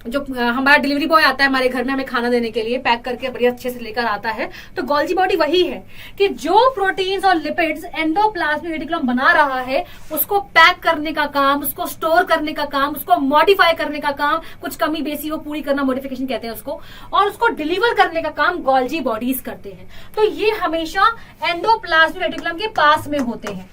जो हमारा डिलीवरी बॉय आता है हमारे घर में हमें खाना देने के लिए, पैक करके बढ़िया अच्छे से लेकर आता है, तो गोल्जी बॉडी वही है कि जो प्रोटीन्स और लिपिड्स एंडोप्लाज्मिक रेटिकुलम बना रहा है, उसको पैक करने का काम, उसको स्टोर करने का काम, उसको मॉडिफाई करने का काम, कुछ कमी बेसी हो पूरी करना मॉडिफिकेशन कहते हैं उसको, और उसको डिलीवर करने का काम गोल्जी बॉडीज करते हैं। तो ये हमेशा एंडोप्लाज्मिक रेटिकुलम के पास में होते हैं,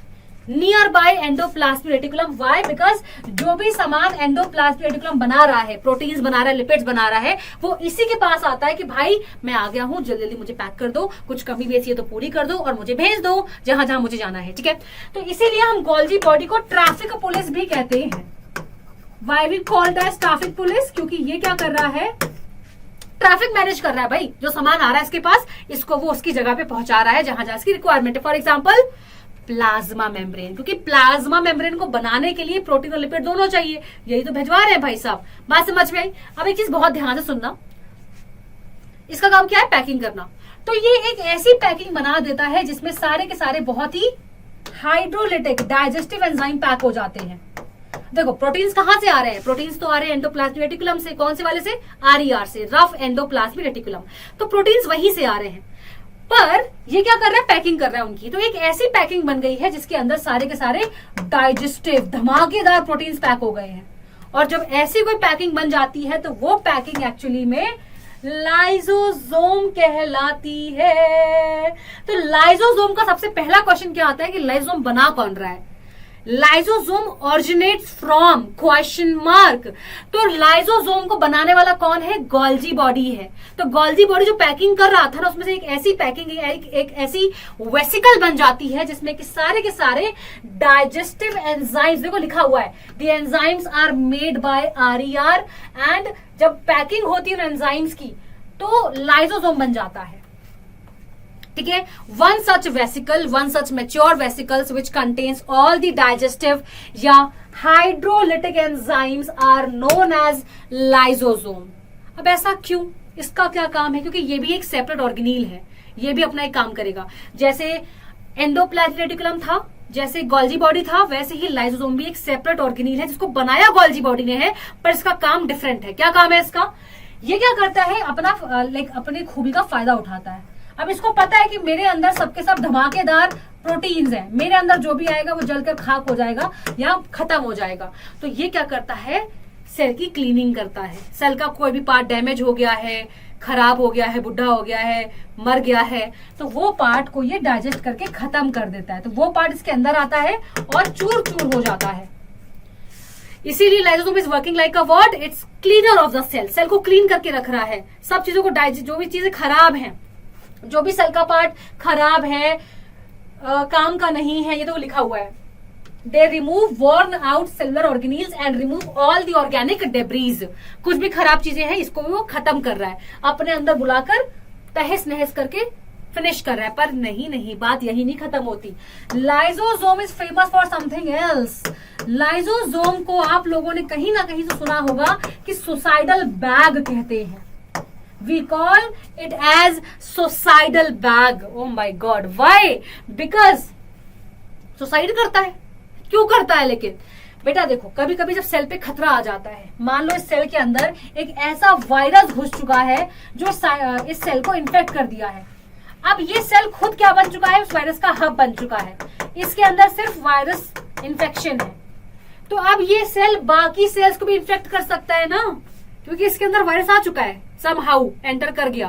nearby endoplasmic reticulum. Why? Because जो भी सामान एंडोप्लाज्मिक रेटिकुलम बना रहा है, प्रोटीन्स बना रहा है, लिपिड्स बना रहा है, वो इसी के पास आता है कि भाई मैं आ गया हूं, जल्दी जल्दी मुझे पैक कर दो, कुछ कमी बेची है तो पूरी कर दो और मुझे भेज दो जहां जहां मुझे जाना है। ठीक है, तो इसीलिए हम गोल्जी बॉडी को ट्रैफिक पुलिस भी कहते हैं। Why we called as traffic police? क्योंकि ये क्या कर रहा है? ट्रैफिक मैनेज कर रहा है भाई। जो सामान आ रहा है इसके पास, इसको वो उसकी जगह पे पहुंचा रहा है जहां जहां इसकी रिक्वायरमेंट है। फॉर एग्जाम्पल प्लाज्मा मेम्ब्रेन, क्योंकि प्लाज्मा मेम्ब्रेन को बनाने के लिए प्रोटीन और लिपिड दोनों चाहिए, यही तो भिजवा रहे हैं भाई साहब। बात समझ में आई? अब एक चीज बहुत ध्यान से सुनना, इसका काम क्या है? पैकिंग करना। तो ये एक ऐसी पैकिंग बना देता है जिसमें सारे के सारे बहुत ही हाइड्रोलिटिक डाइजेस्टिव एंजाइम पैक हो जाते हैं। देखो प्रोटीन्स कहां से आ रहे हैं? प्रोटीन्स तो आ रहे हैं एंडोप्लाज्मिक रेटिकुलम से। कौन से वाले से? RER से, रफ एंडोप्लाज्मिक रेटिकुलम। तो प्रोटीन्स वहीं से आ रहे हैं, पर ये क्या कर रहा है? पैकिंग कर रहा है उनकी। तो एक ऐसी पैकिंग बन गई है जिसके अंदर सारे के सारे डाइजेस्टिव धमाकेदार प्रोटीन्स पैक हो गए हैं। और जब ऐसी कोई पैकिंग बन जाती है तो वो पैकिंग एक्चुअली में लाइसोसोम कहलाती है। तो लाइसोसोम का सबसे पहला क्वेश्चन क्या आता है कि लाइसोसोम बना कौन रहा है? Lysosome originates from question mark. तो लाइसोसोम को बनाने वाला कौन है? गोल्जी बॉडी है। तो गोल्जी बॉडी जो पैकिंग कर रहा था ना, उसमें से एक ऐसी पैकिंग, एक ऐसी वेसिकल बन जाती है जिसमें कि सारे के सारे डाइजेस्टिव एंजाइम्स, देखो लिखा हुआ है the enzymes are made by RER, and जब पैकिंग होती है एंजाइम्स की तो लाइसोसोम बन जाता है। ठीक है, one such vesicle, one such mature vesicles which contains all the digestive या hydrolytic enzymes are known as lysosome. अब ऐसा क्यों? इसका क्या काम है? क्योंकि ये भी एक सेपरेट ऑर्गेनील है, ये भी अपना एक काम करेगा। जैसे एंडोप्लाज्मिक रेटिकुलम था, जैसे गोल्जी बॉडी था, वैसे ही लाइसोसोम भी एक सेपरेट ऑर्गेनील है जिसको बनाया गोल्जी बॉडी ने है, पर इसका काम डिफरेंट है। क्या काम है इसका? ये क्या करता है? अपना अपनी खूबी का फायदा उठाता है। अब इसको पता है कि मेरे अंदर सबके सब धमाकेदार प्रोटीन्स हैं, मेरे अंदर जो भी आएगा वो जलकर खाक हो जाएगा या खत्म हो जाएगा। तो ये क्या करता है? सेल की क्लीनिंग करता है। सेल का कोई भी पार्ट डैमेज हो गया है, खराब हो गया है, बुढ़ा हो गया है, मर गया है, तो वो पार्ट को ये डाइजेस्ट करके खत्म कर देता है। तो वो पार्ट इसके अंदर आता है और चूर चूर हो जाता है। इसीलिए lysosome is working like a what? It's cleaner of the cell. Cell को क्लीन करके रख रहा है, सब चीजों को डाइजेस्ट, जो भी चीजें खराब हैं, जो भी सेल का पार्ट खराब है, काम का नहीं है, ये तो लिखा हुआ है। They remove worn out cellular organelles and remove all the organic debris। कुछ भी खराब चीजें हैं इसको भी वो खत्म कर रहा है, अपने अंदर बुलाकर तहस नहस करके फिनिश कर रहा है। पर नहीं, बात यही नहीं खत्म होती। Lysosome is famous for something else. Lysosome को आप लोगों ने कहीं ना कहीं तो सुना होगा कि सुसाइडल बैग कहते हैं। We call it as suicidal bag. Oh my God, why? Because suicide करता है। क्यों करता है? लेकिन बेटा देखो, कभी कभी जब सेल पे खतरा आ जाता है, मान लो इस सेल के अंदर एक ऐसा वायरस घुस चुका है जो इस सेल को इन्फेक्ट कर दिया है। अब ये सेल खुद क्या बन चुका है? उस वायरस का हब बन चुका है। इसके अंदर सिर्फ वायरस इन्फेक्शन है, तो अब ये सेल बाकी सेल्स को भी इन्फेक्ट कर सकता है ना, क्योंकि इसके अंदर वायरस आ चुका है, समहाउ एंटर कर गया।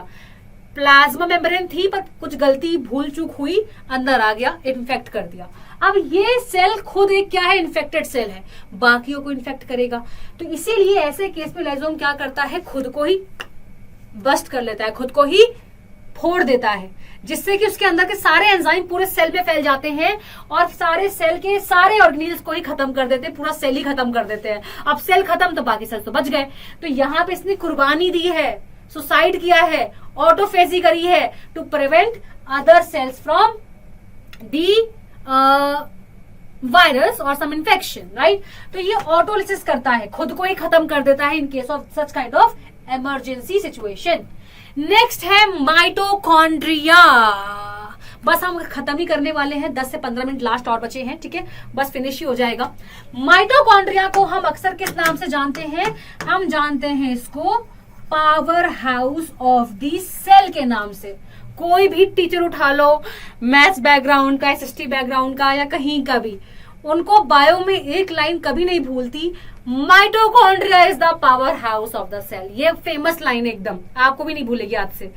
प्लाज्मा मेम्ब्रेन थी पर कुछ गलती भूल चूक हुई, अंदर आ गया, इन्फेक्ट कर दिया। अब ये सेल खुद एक क्या है? इन्फेक्टेड सेल है, बाकियों को इन्फेक्ट करेगा। तो इसीलिए ऐसे केस में लाइसोसोम क्या करता है? खुद को ही बस्ट कर लेता है, खुद को ही फोड़ देता है, जिससे कि उसके अंदर के सारे एंजाइम पूरे सेल में फैल जाते हैं और सारे सेल के सारे ऑर्गेनेल्स को ही खत्म कर देते हैं, पूरा सेल ही खत्म कर देते हैं। अब सेल खत्म तो बाकी सेल तो बच गए। तो यहाँ पे इसने कुर्बानी दी है, सुसाइड किया है, ऑटोफेजी करी है to prevent other cells from the virus और सम इन्फेक्शन, राइट। तो ये ऑटोलिसिस करता है, खुद को ही खत्म कर देता है in case of such kind of emergency situation. Next है माइटोकॉन्ड्रिया। बस हम खत्म ही करने वाले हैं, 10 से 15 मिनट लास्ट और बचे हैं, ठीक है, बस फिनिश ही हो जाएगा। माइटोकॉन्ड्रिया को हम अक्सर किस नाम से जानते हैं? हम जानते हैं इसको powerhouse of the cell के नाम से। कोई भी टीचर उठा लो, मैथ्स बैकग्राउंड का, एसएसटी बैकग्राउंड का या कहीं का भी, उनको बायो में एक लाइन कभी नहीं भूलती, mitochondria is the powerhouse of the cell. ये फेमस लाइन एकदम आपको भी नहीं भूलेगी आज से।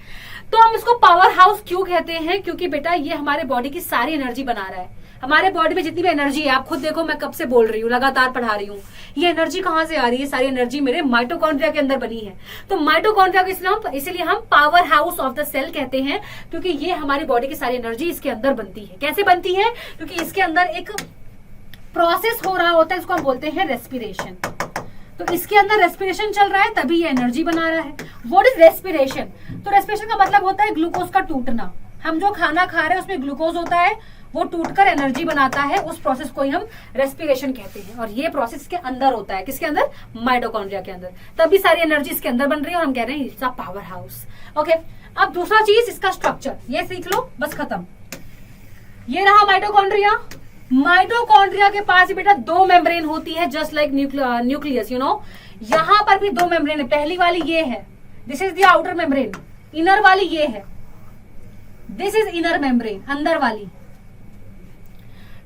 तो हम इसको पावर हाउस क्यों कहते हैं? क्योंकि बेटा ये हमारे बॉडी की सारी एनर्जी बना रहा है। हमारे बॉडी में जितनी भी एनर्जी है, आप खुद देखो, मैं कब से बोल रही हूँ, लगातार पढ़ा रही हूँ, ये एनर्जी कहाँ से आ रही है? सारी एनर्जी मेरे माइटोकॉन्ड्रिया के अंदर बनी है। तो माइटोकॉन्ड्रिया को इसलिए हम powerhouse of the cell कहते हैं, क्योंकि ये हमारी बॉडी की सारी एनर्जी इसके अंदर बनती है। कैसे बनती है? क्योंकि इसके अंदर एक प्रोसेस हो रहा होता है, इसको हम बोलते हैं रेस्पिरेशन। तो इसके अंदर रेस्पिरेशन चल रहा है, तभी ये एनर्जी बना रहा है। What is respiration? तो रेस्पिरेशन का मतलब होता है ग्लूकोज का टूटना। हम जो खाना खा रहे हैं उसमें ग्लूकोज होता है, वो टूटकर एनर्जी बनाता है, उस प्रोसेस को ही हम रेस्पिरेशन कहते हैं। और ये प्रोसेस इसके अंदर होता है, किसके अंदर? माइटोकॉन्ड्रिया के अंदर। तभी सारी एनर्जी इसके अंदर बन रही है और हम कह रहे हैं it's a power house. Okay, अब दूसरा चीज, इसका स्ट्रक्चर ये सीख लो, बस खत्म। ये रहा माइटोकॉन्ड्रिया। माइटोकॉन्ड्रिया के पास बेटा दो मेम्ब्रेन होती है, just like nucleus, you know. यहां पर भी दो मेम्ब्रेन है। पहली वाली ये है, this is the outer membrane. Inner वाली ये है, दिस इज इनर मेम्ब्रेन, अंदर वाली।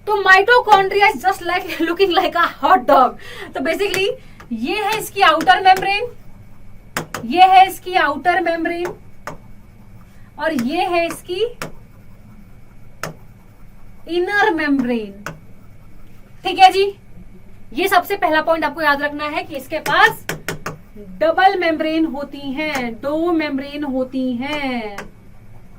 तो mitochondria is just like looking like a hot dog. तो बेसिकली ये है इसकी आउटर मेम्ब्रेन, ये है इसकी आउटर मेम्ब्रेन, और ये है इसकी इनर मेम्ब्रेन। ठीक है जी, ये सबसे पहला पॉइंट आपको याद रखना है कि इसके पास डबल मेम्ब्रेन होती हैं, दो मेम्ब्रेन होती हैं।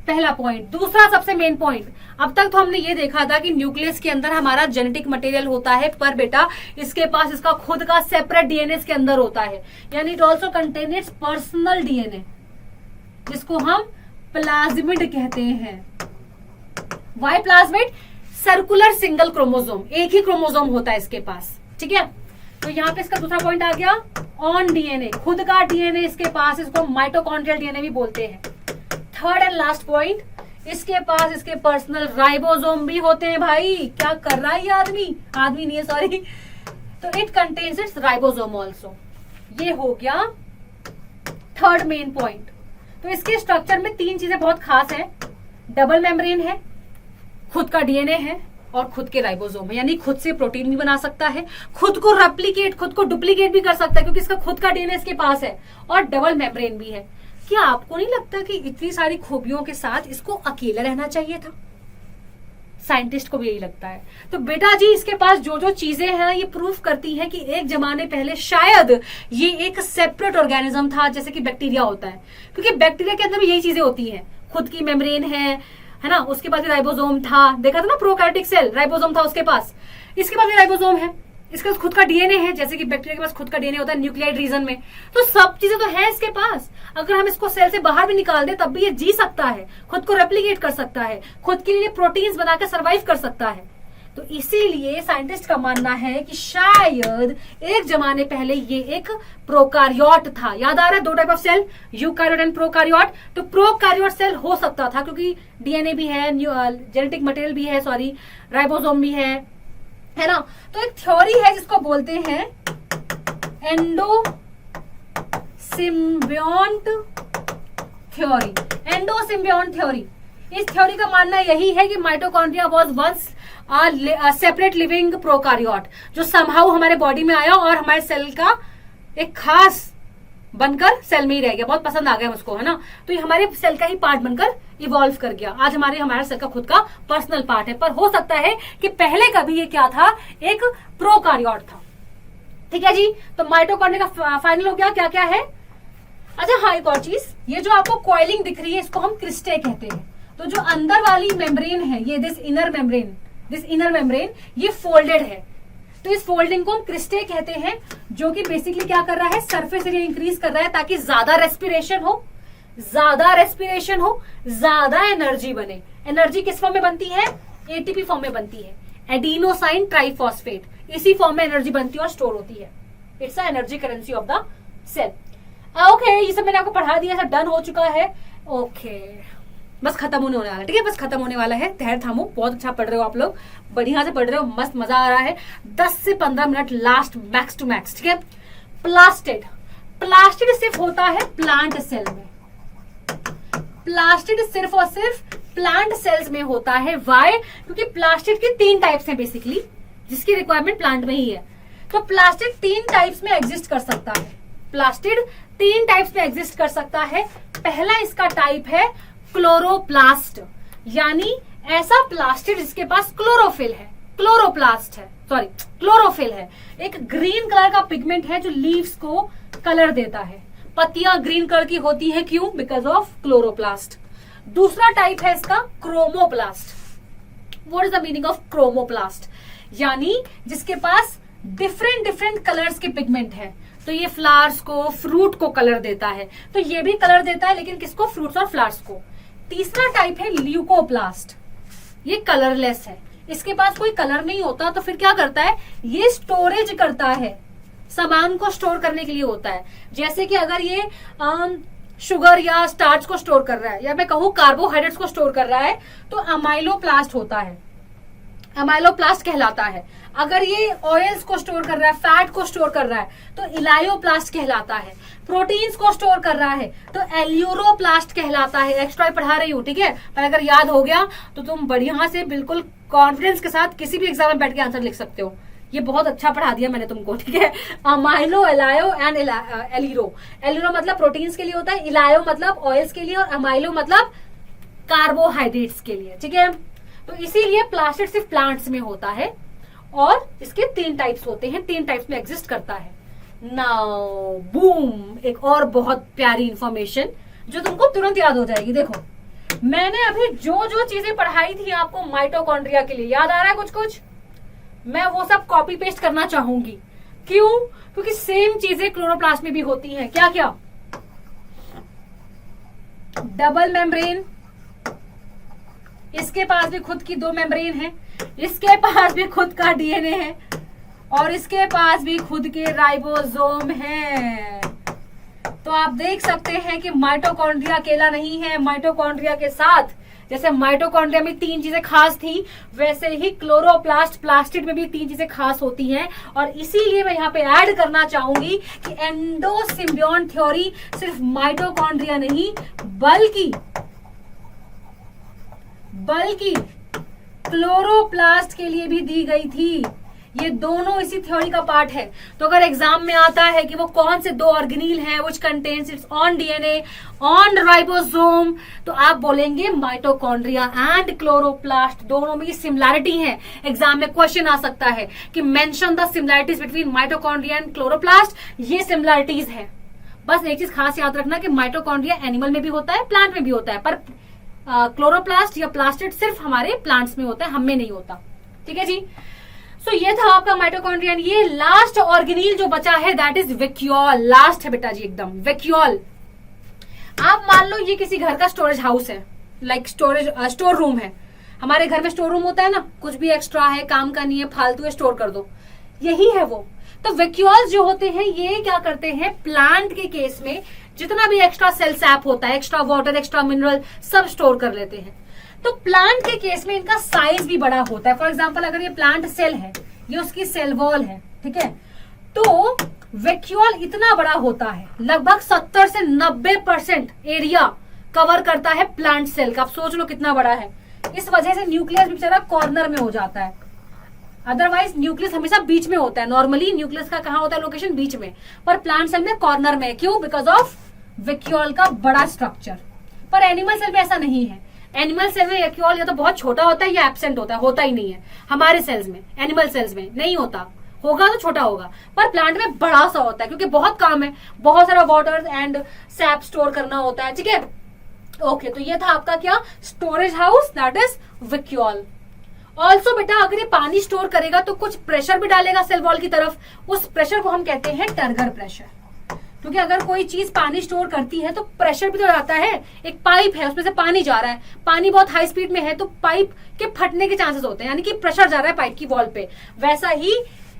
पहला पॉइंट। दूसरा सबसे मेन पॉइंट, अब तक तो हमने ये देखा था कि न्यूक्लियस के अंदर हमारा जेनेटिक मटेरियल होता है, पर बेटा इसके पास इसका खुद का सेपरेट डीएनए इसके अंदर होता है, यानी it also contain its personal DNA, जिसको हम प्लाज्मिड कहते हैं। Why plasmid? Circular single chromosome, एक ही क्रोमोसोम होता है इसके पास, ठीक है। तो यहाँ पे इसका दूसरा पॉइंट आ गया, ऑन डीएनए, खुद का डीएनए इसके पास, इसको माइटोकॉन्ड्रियल डीएनए भी बोलते हैं। थर्ड एंड लास्ट पॉइंट, इसके पास इसके पर्सनल राइबोसोम भी होते हैं। भाई क्या कर रहा है ये आदमी नहीं है, सॉरी। तो it contains it's ribosome also. ये हो गया थर्ड मेन पॉइंट। तो इसके स्ट्रक्चर में तीन चीजें बहुत खास है, डबल मेम्ब्रेन है, खुद का डीएनए है, और खुद के राइबोसोम है, यानी खुद से प्रोटीन भी बना सकता है, खुद को रेप्लिकेट, खुद को डुप्लीकेट भी कर सकता है, क्योंकि इसका खुद का डीएनए इसके पास है, और डबल मेम्ब्रेन भी है। क्या आपको नहीं लगता कि इतनी सारी खूबियों के साथ इसको अकेला रहना चाहिए था? साइंटिस्ट को भी यही लगता है। तो बेटा जी इसके पास जो जो चीजें हैं ये प्रूफ करती हैं कि एक जमाने पहले शायद ये एक सेपरेट ऑर्गेनिज्म था, जैसे कि बैक्टीरिया होता है, क्योंकि बैक्टीरिया के अंदर भी यही चीजें होती हैं, खुद की मेम्ब्रेन है ना, उसके पास राइबोसोम था, देखा था ना प्रोकैरियोटिक सेल, राइबोसोम था उसके पास, इसके पास भी राइबोसोम है, इसके पास खुद का डीएनए है, जैसे कि बैक्टीरिया के पास खुद का डीएनए होता है न्यूक्लियाइड रीजन में। तो सब चीजें तो है इसके पास। अगर हम इसको सेल से बाहर भी निकाल दे तब भी ये जी सकता है, खुद को रेप्लिकेट कर सकता है, खुद के लिए प्रोटीन्स बनाकर सर्वाइव कर सकता है। तो इसीलिए साइंटिस्ट का मानना है कि शायद एक जमाने पहले ये एक प्रोकारियोट था। याद आ रहा है? दो type of cell, eukaryote and प्रोकारियोट। तो प्रोकारियोट सेल हो सकता था, क्योंकि डीएनए भी है, जेनेटिक मटेरियल भी है, सॉरी राइबोसोम भी है ना। तो एक थ्योरी है जिसको बोलते हैं endosymbiont theory. Endosymbiont theory, इस थ्योरी का मानना यही है कि mitochondria was once separate living prokaryote, जो समहाउ हमारे बॉडी में आया और हमारे सेल का एक खास बनकर सेल में ही रह गया, बहुत पसंद आ गया उसको, है ना। तो ये हमारे सेल का ही पार्ट बनकर इवॉल्व कर गया। आज हमारे सेल का खुद का पर्सनल पार्ट है, पर हो सकता है कि पहले कभी ये क्या था, एक प्रोकारियोट था। ठीक है जी, तो माइटोकॉन्ड्रिया का फाइनल हो गया क्या क्या है। अच्छा हाँ, एक और चीज, ये जो आपको कॉइलिंग दिख रही है इसको हम क्रिस्टे कहते हैं। तो जो अंदर वाली मेम्ब्रेन है ये दिस इनर मेम्ब्रेन ये फोल्डेड है, तो इस फोल्डिंग को हम क्रिस्टे कहते हैं, जो कि बेसिकली क्या कर रहा है, सरफेस एरिया इंक्रीज कर रहा है ताकि ज्यादा रेस्पिरेशन हो, ज्यादा एनर्जी बने। एनर्जी किस फॉर्म में बनती है, एटीपी फॉर्म में बनती है, एडिनोसाइन ट्राइफॉस्फेट, इसी फॉर्म में एनर्जी बनती है और स्टोर होती है। It's a energy currency of the cell. Okay, ये सब मैंने आपको पढ़ा दिया, सब डन हो चुका है। ओके, बस खत्म होने वाला है, ठीक है, बस खत्म होने वाला है। धैर्य थामो, बहुत अच्छा पढ़ रहे हो आप लोग, बढ़िया से पढ़ रहे हो, मस्त मजा आ रहा है। 10 से 15 minute last, max to max, ठीक है। प्लास्टिड सिर्फ होता है प्लांट सेल में, प्लास्टिड सिर्फ और सिर्फ प्लांट सेल्स में होता है। वाई? क्योंकि प्लास्टिड के 3 टाइप्स हैं बेसिकली, जिसकी रिक्वायरमेंट प्लांट में ही है। तो प्लास्टिड 3 टाइप्स में एग्जिस्ट कर सकता है, प्लास्टिड 3 टाइप्स में एग्जिस्ट कर सकता है। पहला इसका टाइप है क्लोरोप्लास्ट, यानी ऐसा प्लास्टिड जिसके पास क्लोरोफिल है, क्लोरोफिल है। एक ग्रीन कलर का पिगमेंट है जो लीव्स को कलर देता है। पत्तियां ग्रीन कलर की होती है, क्यों? Because of chloroplast. दूसरा टाइप है इसका chromoplast. What is the meaning of chromoplast? यानी जिसके पास डिफरेंट कलर्स के पिगमेंट है। तो ये फ्लावर्स को, फ्रूट को कलर देता है, तो ये भी कलर देता है, लेकिन किसको? फ्रूट्स और फ्लावर्स को। तीसरा टाइप है ल्यूकोप्लास्ट, ये कलरलेस है, इसके पास कोई कलर नहीं होता, तो फिर क्या करता है, ये स्टोरेज करता है, सामान को स्टोर करने के लिए होता है। जैसे कि अगर ये शुगर या स्टार्च को स्टोर कर रहा है, या मैं कहूँ कार्बोहाइड्रेट्स को स्टोर कर रहा है, तो अमाइलोप्लास्ट होता है, अमाइलोप्लास्ट कहलाता है। अगर ये ऑयल्स को स्टोर कर रहा है, फैट को स्टोर कर रहा है, तो इलायोप्लास्ट कहलाता है। प्रोटीन्स को स्टोर कर रहा है तो एल्यूरोप्लास्ट कहलाता है। एक्स्ट्रा पढ़ा रही हूँ, ठीक है, पर अगर याद हो गया तो तुम बढ़िया से बिल्कुल कॉन्फिडेंस के साथ किसी भी एग्जाम में बैठ के आंसर लिख सकते हो। ये बहुत अच्छा पढ़ा दिया मैंने तुमको, ठीक है। अमाइलो, एलायो एंड एलिरो। एलिरो मतलब प्रोटीन्स के लिए होता है, इलायो मतलब ऑयल्स के लिए, और अमाइलो मतलब कार्बोहाइड्रेट्स के लिए, ठीक है। तो इसीलिए प्लास्टिड सिर्फ प्लांट्स में होता है, और इसके 3 टाइप्स होते हैं, 3 टाइप्स में एग्जिस्ट करता है। नाउ बूम, एक और बहुत प्यारी इंफॉर्मेशन जो तुमको तुरंत याद हो जाएगी। देखो, मैंने अभी जो चीजें पढ़ाई थी आपको माइटोकॉन्ड्रिया के लिए, याद आ रहा है कुछ? मैं वो सब कॉपी पेस्ट करना चाहूंगी। क्यों? क्योंकि सेम चीजें क्लोरोप्लास्ट में भी होती हैं। क्या क्या? डबल मेम्ब्रेन, इसके पास भी खुद की 2 मेम्ब्रेन है, इसके पास भी खुद का डीएनए है, और इसके पास भी खुद के राइबोसोम है। तो आप देख सकते हैं कि माइटोकॉन्ड्रिया अकेला नहीं है। माइटोकॉन्ड्रिया के साथ, जैसे माइटोकॉन्ड्रिया में 3 चीजें खास थी, वैसे ही क्लोरोप्लास्ट, प्लास्टिड में भी 3 चीजें खास होती हैं। और इसीलिए मैं यहाँ पे ऐड करना चाहूंगी कि एंडोसिम्बियन थ्योरी सिर्फ माइटोकॉन्ड्रिया नहीं बल्कि क्लोरोप्लास्ट के लिए भी दी गई थी। ये दोनों इसी थ्योरी का पार्ट है। तो अगर एग्जाम में आता है कि वो कौन से 2 ऑर्गेनील हैं which contains it's on DNA on ribosome, तो आप बोलेंगे माइटोकॉन्ड्रिया एंड क्लोरोप्लास्ट, दोनों में सिमिलैरिटी है। एग्जाम में क्वेश्चन आ सकता है कि mention the similarities between mitochondria and chloroplast. ये सिमिलैरिटीज है। बस एक चीज खास याद रखना कि माइटोकॉन्ड्रिया एनिमल में भी होता है, प्लांट में भी होता है, पर क्लोरोप्लास्ट या प्लास्टिड सिर्फ हमारे प्लांट्स में होता है, हम में नहीं होता, ठीक है जी। सो ये था आपका माइटोकॉन्ड्रिया। ये लास्ट ऑर्गेनील जो बचा है दैट इज वैक्यूल। लास्ट है बेटा जी, एकदम वैक्यूल। आप मान लो ये किसी घर का स्टोरेज हाउस है, लाइक स्टोर रूम है। हमारे घर में स्टोर रूम होता है ना, कुछ भी एक्स्ट्रा है, काम का नहीं है, फालतू है, स्टोर कर दो, यही है वो। तो वैक्यूल्स जो होते हैं ये क्या करते हैं, प्लांट के केस में जितना भी एक्स्ट्रा सेल सैप होता है, एक्स्ट्रा वाटर, एक्स्ट्रा मिनरल, सब स्टोर कर लेते हैं। तो प्लांट के केस में इनका साइज भी बड़ा होता है। फॉर एग्जांपल अगर ये प्लांट सेल है, ये उसकी सेल वॉल है, ठीक है, तो वैक्यूल इतना बड़ा होता है, लगभग 70 से 90% एरिया कवर करता है प्लांट सेल का। आप सोच लो कितना बड़ा है। इस वजह से न्यूक्लियस बेचारा कॉर्नर में हो जाता है, अदरवाइज न्यूक्लियस हमेशा बीच में होता है। नॉर्मली न्यूक्लियस का कहाँ होता है लोकेशन, बीच में, पर प्लांट सेल में कॉर्नर में। क्यों? बिकॉज ऑफ वैक्यूल का बड़ा स्ट्रक्चर। पर एनिमल सेल में ऐसा नहीं है। एनिमल सेल में वैक्यूल या तो बहुत छोटा होता है या एब्सेंट होता है ही नहीं है। हमारे सेल्स में, एनिमल सेल्स में नहीं होता, होगा तो छोटा होगा, पर प्लांट में बड़ा सा होता है क्योंकि बहुत काम है, बहुत सारा वाटर एंड सैप स्टोर करना होता है। ठीक है, ओके, तो ये था आपका क्या, storage house, that is vacuole. Also बेटा अगर ये पानी स्टोर करेगा तो कुछ प्रेशर भी डालेगा सेल वॉल की तरफ, उस प्रेशर को हम कहते हैं टर्गर प्रेशर। क्योंकि अगर कोई चीज पानी स्टोर करती है तो प्रेशर भी तो आता है, एक पाइप है उसमें से पानी जा रहा है, पानी बहुत हाई स्पीड में है तो पाइप के फटने के चांसेस होते हैं, यानी कि प्रेशर जा रहा है पाइप की वॉल पे। वैसा ही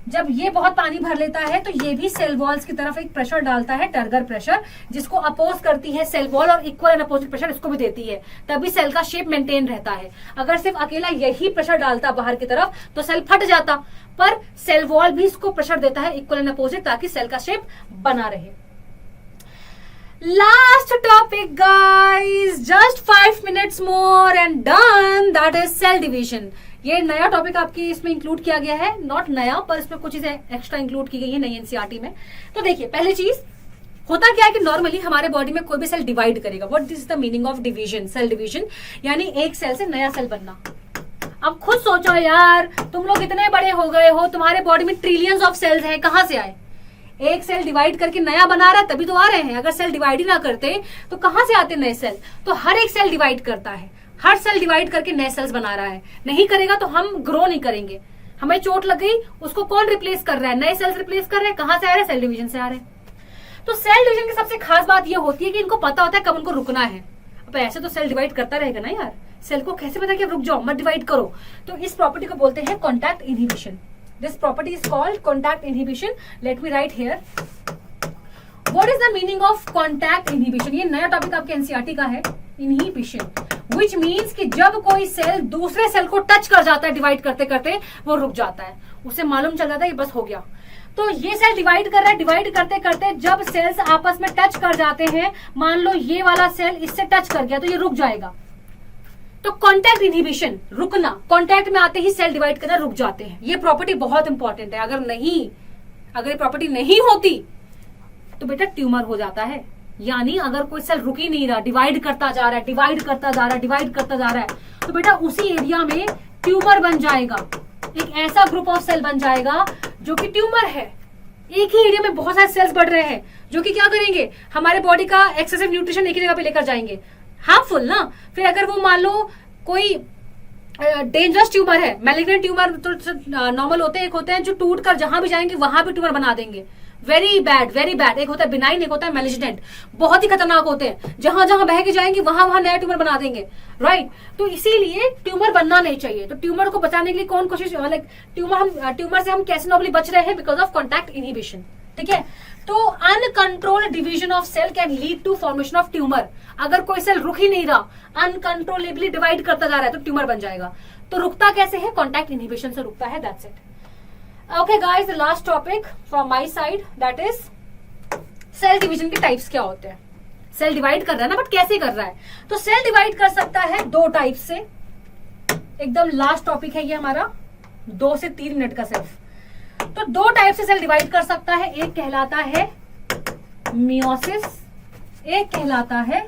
जब ये बहुत पानी भर लेता है तो ये भी सेल वॉल्स की तरफ एक प्रेशर डालता है, टर्गर प्रेशर, जिसको अपोज करती है सेल वॉल और इक्वल एंड अपोजिट प्रेशर इसको भी देती है, तभी सेल का शेप मेंटेन रहता है। अगर सिर्फ अकेला यही प्रेशर डालता बाहर की तरफ तो सेल फट जाता, पर सेल वॉल भी इसको प्रेशर देता है इक्वल एंड अपोजिट, ताकि सेल का शेप बना रहे। Last topic guys, just 5 minutes more and done, that is cell division. ये नया टॉपिक आपकी इसमें इंक्लूड किया गया है, नॉट नया पर इसमें कुछ चीजें एक्स्ट्रा इंक्लूड की गई है नई एनसीईआरटी में। तो देखिए, पहली चीज होता क्या है कि नॉर्मली हमारे बॉडी में कोई भी सेल डिवाइड करेगा। What is the meaning of division? Cell division यानी एक सेल से नया सेल बनना। अब खुद सोचो यार, तुम लोग इतने बड़े हो गए हो, तुम्हारे बॉडी में ट्रिलियंस ऑफ सेल्स हैं, कहां से आए? एक सेल डिवाइड करके नया बना रहा है तभी तो आ रहे हैं। अगर सेल डिवाइड ही ना करते तो कहां से आते नए सेल? तो हर एक सेल डिवाइड करता है, हर सेल डिवाइड करके नए सेल्स बना रहा है। नहीं करेगा तो हम ग्रो नहीं करेंगे। हमें चोट लग गई, उसको कौन रिप्लेस कर रहा है? नए सेल्स रिप्लेस कर रहे हैं। कहां से आ रहे हैं? सेल डिवीजन से आ रहे हैं। तो सेल डिवीजन की सबसे खास बात यह होती है कि इनको पता होता है कब उनको रुकना है। अब ऐसे तो सेल डिवाइड करता रहेगा ना यार, सेल को कैसे पता कि रुक जाओ, मत डिवाइड करो? तो इस प्रॉपर्टी को बोलते हैं contact inhibition. This property is called contact inhibition. Let me write here. What is the meaning of contact inhibition? ये नया टॉपिक आपके एनसीईआरटी का है, inhibition, which means कि जब कोई सेल दूसरे सेल को टच कर जाता है डिवाइड करते करते, वो रुक जाता है, उसे मालूम चल जाता है कि बस हो गया। तो ये सेल डिवाइड कर रहा है, डिवाइड करते करते जब सेल्स आपस में टच कर जाते हैं, मान लो ये वाला सेल इससे टच कर गया तो ये रुक जाएगा। तो कॉन्टैक्ट इनहिबिशन, रुकना, कॉन्टैक्ट में आते ही सेल डिवाइड करना रुक जाते हैं। ये प्रॉपर्टी बहुत इंपॉर्टेंट है। अगर ये प्रॉपर्टी नहीं होती तो बेटा ट्यूमर हो जाता है। यानी अगर कोई सेल रुक ही नहीं रहा, डिवाइड करता जा रहा है, डिवाइड करता जा रहा है, डिवाइड करता जा रहा है, तो बेटा उसी एरिया में ट्यूमर बन जाएगा। एक ऐसा ग्रुप ऑफ सेल बन जाएगा जो कि ट्यूमर है। एक ही एरिया में बहुत सारे सेल्स बढ़ रहे हैं जो कि क्या करेंगे, हमारे बॉडी का एक्सेसिव न्यूट्रिशन एक ही जगह पे लेकर जाएंगे, हार्मफुल ना। फिर अगर वो मान लो कोई डेंजरस ट्यूमर है, मैलिग्नेंट ट्यूमर तो नॉर्मल होते हैं, एक होते हैं जो टूट कर जहां भी जाएंगे वहां भी ट्यूमर बना देंगे। Very bad, very bad. एक होता है बिनाइन, एक होता है मैलिग्नेंट, बहुत ही खतरनाक होते हैं, जहां जहां बह के जाएंगे वहां वहां नया ट्यूमर बना देंगे, राइट। तो इसीलिए ट्यूमर बनना नहीं चाहिए। तो ट्यूमर को बचाने के लिए कौन कोशिश, लाइक ट्यूमर से हम कैसे नॉर्मली बच रहे हैं? Because of contact inhibition. ठीक है, तो uncontrolled division of cell can lead to formation of tumour. अगर कोई सेल रुक ही नहीं रहा, अनकंट्रोलेबली डिवाइड करता जा रहा है, तो ट्यूमर बन जाएगा। तो रुकता कैसे है? कॉन्टैक्ट इनहिबिशन से रुकता है, that's it. Okay guys, the last topic from my side, that is cell division के टाइप्स क्या होते हैं। सेल डिवाइड कर रहा है ना, बट कैसे कर रहा है? तो सेल डिवाइड कर सकता है 2 टाइप से। एकदम लास्ट टॉपिक है ये हमारा, 2 से 3 मिनट का सिर्फ। तो 2 टाइप से सेल डिवाइड कर सकता है। एक कहलाता है मियोसिस, एक कहलाता है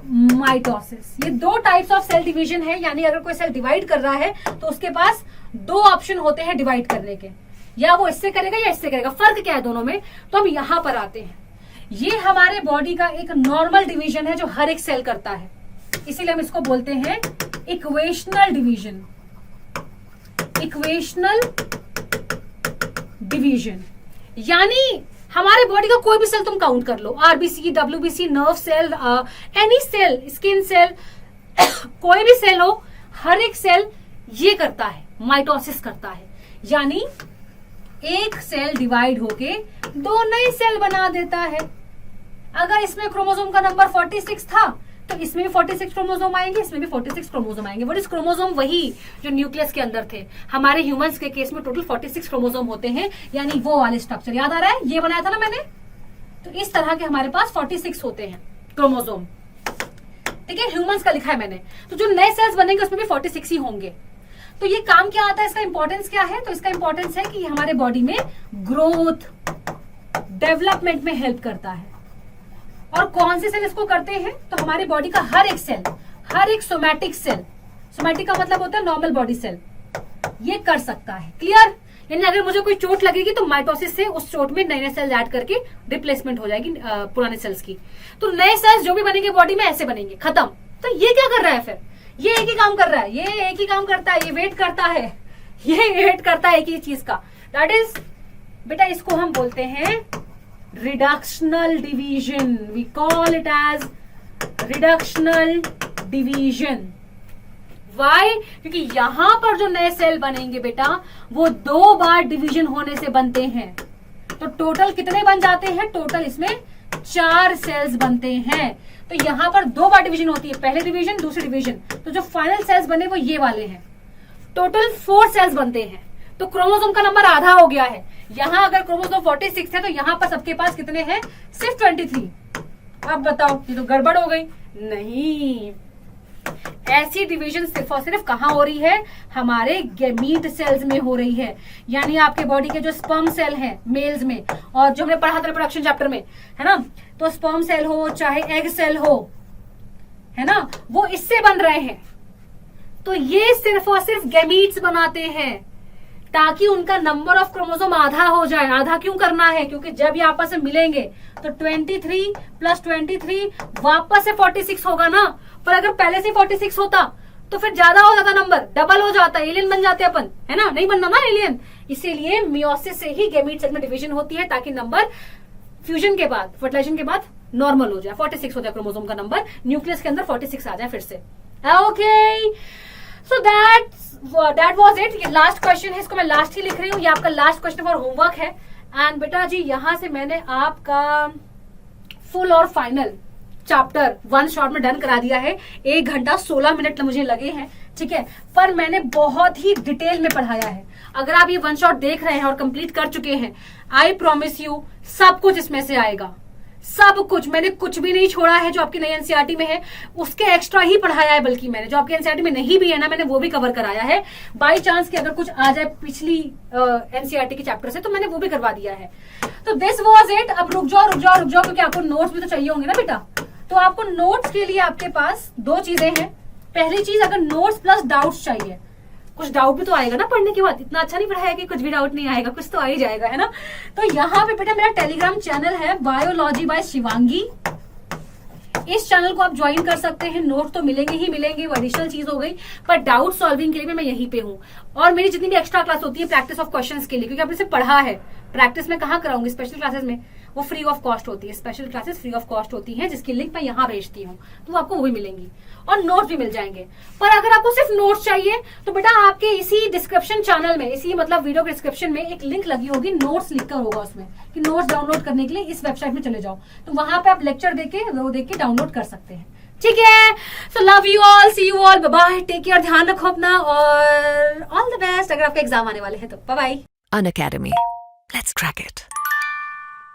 माइटोसिस। ये 2 टाइप्स ऑफ सेल डिवीजन है। यानी अगर कोई सेल डिवाइड कर रहा है तो उसके पास 2 ऑप्शन होते हैं डिवाइड करने के, या वो इससे करेगा या इससे करेगा। फर्क क्या है दोनों में? तो हम यहां पर आते हैं। ये हमारे बॉडी का एक नॉर्मल डिवीजन है जो हर एक सेल करता है, इसीलिए हम इसको बोलते हैं इक्वेशनल डिवीजन। इक्वेशनल डिवीजन यानी हमारे बॉडी का कोई भी सेल तुम काउंट कर लो, RBC, WBC, nerve cell, any cell, skin cell, कोई भी सेल हो, हर एक सेल ये करता है, माइटोसिस करता है। यानी एक सेल डिवाइड होके 2 नए सेल बना देता है। अगर इसमें क्रोमोसोम का नंबर 46 था तो इसमें भी 46 क्रोमोसोम आएंगे, इसमें भी 46 क्रोमोसोम आएंगे। What is chromosome? वही जो न्यूक्लियस के अंदर थे। हमारे ह्यूमंस के केस में टोटल 46 क्रोमोसोम होते हैं, यानी वो वाले स्ट्रक्चर याद आ रहा है, ये बनाया था ना मैंने। तो इस तरह के हमारे पास 46 होते हैं क्रोमोसोम। ठीक है, ह्यूमंस का लिखा है मैंने। तो जो नए सेल्स बनेंगे उसमें भी 46 ही होंगे। तो ये काम क्या आता है, इसका इंपॉर्टेंस क्या है? तो इसका इंपॉर्टेंस है कि हमारे बॉडी में ग्रोथ, डेवलपमेंट में हेल्प करता है। और कौन से सेल इसको करते हैं? तो हमारे बॉडी का हर एक सेल, हर एक सोमैटिक सेल, सोमैटिक का मतलब होता है नॉर्मल बॉडी सेल, ये कर सकता है। क्लियर? यानी अगर मुझे कोई चोट लगेगी तो माइटोसिस से उस चोट में नए नए सेल्स ऐड करके रिप्लेसमेंट हो जाएगी पुराने सेल्स की। तो नए सेल्स जो भी बनेंगे बॉडी में ऐसे बनेंगे, खत्म। तो ये क्या कर रहा है फिर? ये एक ही काम कर रहा है, ये एक ही काम करता है, ये वेट करता है, ये वेट करता है एक ही चीज का। दैट इज बेटा, इसको हम बोलते हैं reductional division. We call it as reductional division. Why? क्योंकि यहां पर जो नए सेल बनेंगे बेटा वो 2 बार डिवीजन होने से बनते हैं। तो टोटल कितने बन जाते हैं? टोटल इसमें 4 सेल्स बनते हैं। तो यहां पर 2 बार डिवीजन होती है, पहले डिवीजन दूसरी डिवीजन। तो जो फाइनल सेल्स बने वो ये वाले हैं। टोटल 4 सेल्स बनते हैं। तो क्रोमोसोम का नंबर आधा हो गया है। यहां अगर क्रोमोसोम 46 है तो यहां पर सबके पास कितने हैं? सिर्फ 23। अब बताओ, ये तो गड़बड़ हो गई। नहीं, ऐसी डिवीजन सिर्फ और सिर्फ कहां हो रही है? हमारे गैमीट सेल्स में हो रही है। यानी आपके बॉडी के जो स्पर्म सेल हैं मेल्स में, और जो हमने पढ़ा था रिप्रोडक्शन चैप्टर में, है ना, तो स्पर्म सेल हो चाहे एग सेल हो, है ना, वो इससे बन रहे हैं। तो ये सिर्फ और सिर्फ गैमीट्स बनाते हैं ताकि उनका नंबर ऑफ क्रोमोसोम आधा हो जाए। आधा क्यों करना है? क्योंकि जब ये आपस में मिलेंगे तो 23 + 23 वापस से 46 होगा ना। पर अगर पहले से 46 होता तो फिर ज्यादा हो जाता, नंबर डबल हो जाता, एलियन बन जाते अपन, है ना। नहीं बनना ना एलियन। इसीलिए मियोसिस से ही गैमीट सेल में डिवीजन होती है ताकि नंबर फ्यूजन के बाद, फर्टिलाइजेशन के बाद नॉर्मल हो जाए, 46 हो जाए क्रोमोसोम का नंबर, न्यूक्लियस के अंदर 46 आ जाए फिर से। Okay, so that was it. ये लास्ट क्वेश्चन है, इसको मैं लास्ट ही लिख रही हूँ। ये आपका लास्ट क्वेश्चन फॉर होमवर्क है। एंड बेटा जी, यहां से मैंने आपका फुल और फाइनल चैप्टर 1 शॉट में डन करा दिया है। 1 घंटा 16 मिनट मुझे लगे हैं, ठीक है, पर मैंने बहुत ही डिटेल में पढ़ाया है। अगर आप ये 1 शॉट देख रहे हैं और कंप्लीट कर चुके हैं, आई प्रॉमिस यू सब कुछ इसमें से आएगा। सब कुछ, मैंने कुछ भी नहीं छोड़ा है जो आपकी नई एनसीईआरटी में है, उसके एक्स्ट्रा ही पढ़ाया है। बल्कि मैंने जो आपकी एनसीईआरटी में नहीं भी है ना, मैंने वो भी कवर कराया है। बाई चांस कि अगर कुछ आ जाए पिछली एनसीईआरटी के चैप्टर से तो मैंने वो भी करवा दिया है। तो दिस वाज इट। अब रुक जाओ क्योंकि आपको नोट्स भी तो चाहिए होंगे ना बेटा। तो आपको नोट्स के लिए आपके पास 2 चीजें हैं। पहली चीज, अगर नोट्स प्लस डाउट्स चाहिए, कुछ डाउट भी तो आएगा ना पढ़ने के बाद। इतना अच्छा नहीं पढ़ाया कि कुछ भी डाउट नहीं आएगा, कुछ तो आ ही जाएगा, है ना। तो यहाँ पे बेटा मेरा टेलीग्राम चैनल है बायोलॉजी बाय शिवांगी। इस चैनल को आप ज्वाइन कर सकते हैं। नोट तो मिलेंगे ही मिलेंगे, वो एडिशनल चीज हो गई, पर डाउट सॉल्विंग के लिए मैं यहीं पे हूँ। और मेरी जितनी भी एक्स्ट्रा क्लास होती है प्रैक्टिस ऑफ क्वेश्चंस के लिए, क्योंकि आपने इसे पढ़ा है, प्रैक्टिस में कहाँ कराऊंगी, स्पेशल क्लासेस में, वो फ्री ऑफ कॉस्ट होती है। Special classes free of cost होती हैं, जिसकी लिंक मैं यहाँ भेजती हूँ, तो आपको वो भी मिलेंगी और नोट्स भी मिल जाएंगे। पर अगर आपको सिर्फ नोट्स चाहिए तो बेटा आपके इसी डिस्क्रिप्शन चैनल में, इसी मतलब वीडियो के डिस्क्रिप्शन में एक लिंक लगी होगी, नोट्स लिखकर होगा उसमें कि नोट्स डाउनलोड करने के लिए इस वेबसाइट में चले जाओ, तो वहां पे आप लेक्चर देख के डाउनलोड कर सकते हैं। ठीक है, so love you all, see you all, bye bye, take care, ध्यान रखो अपना और ऑल द बेस्ट। अगर आपका एग्जाम आने वाले हैं तो bye bye. Unacademy. Let's crack it.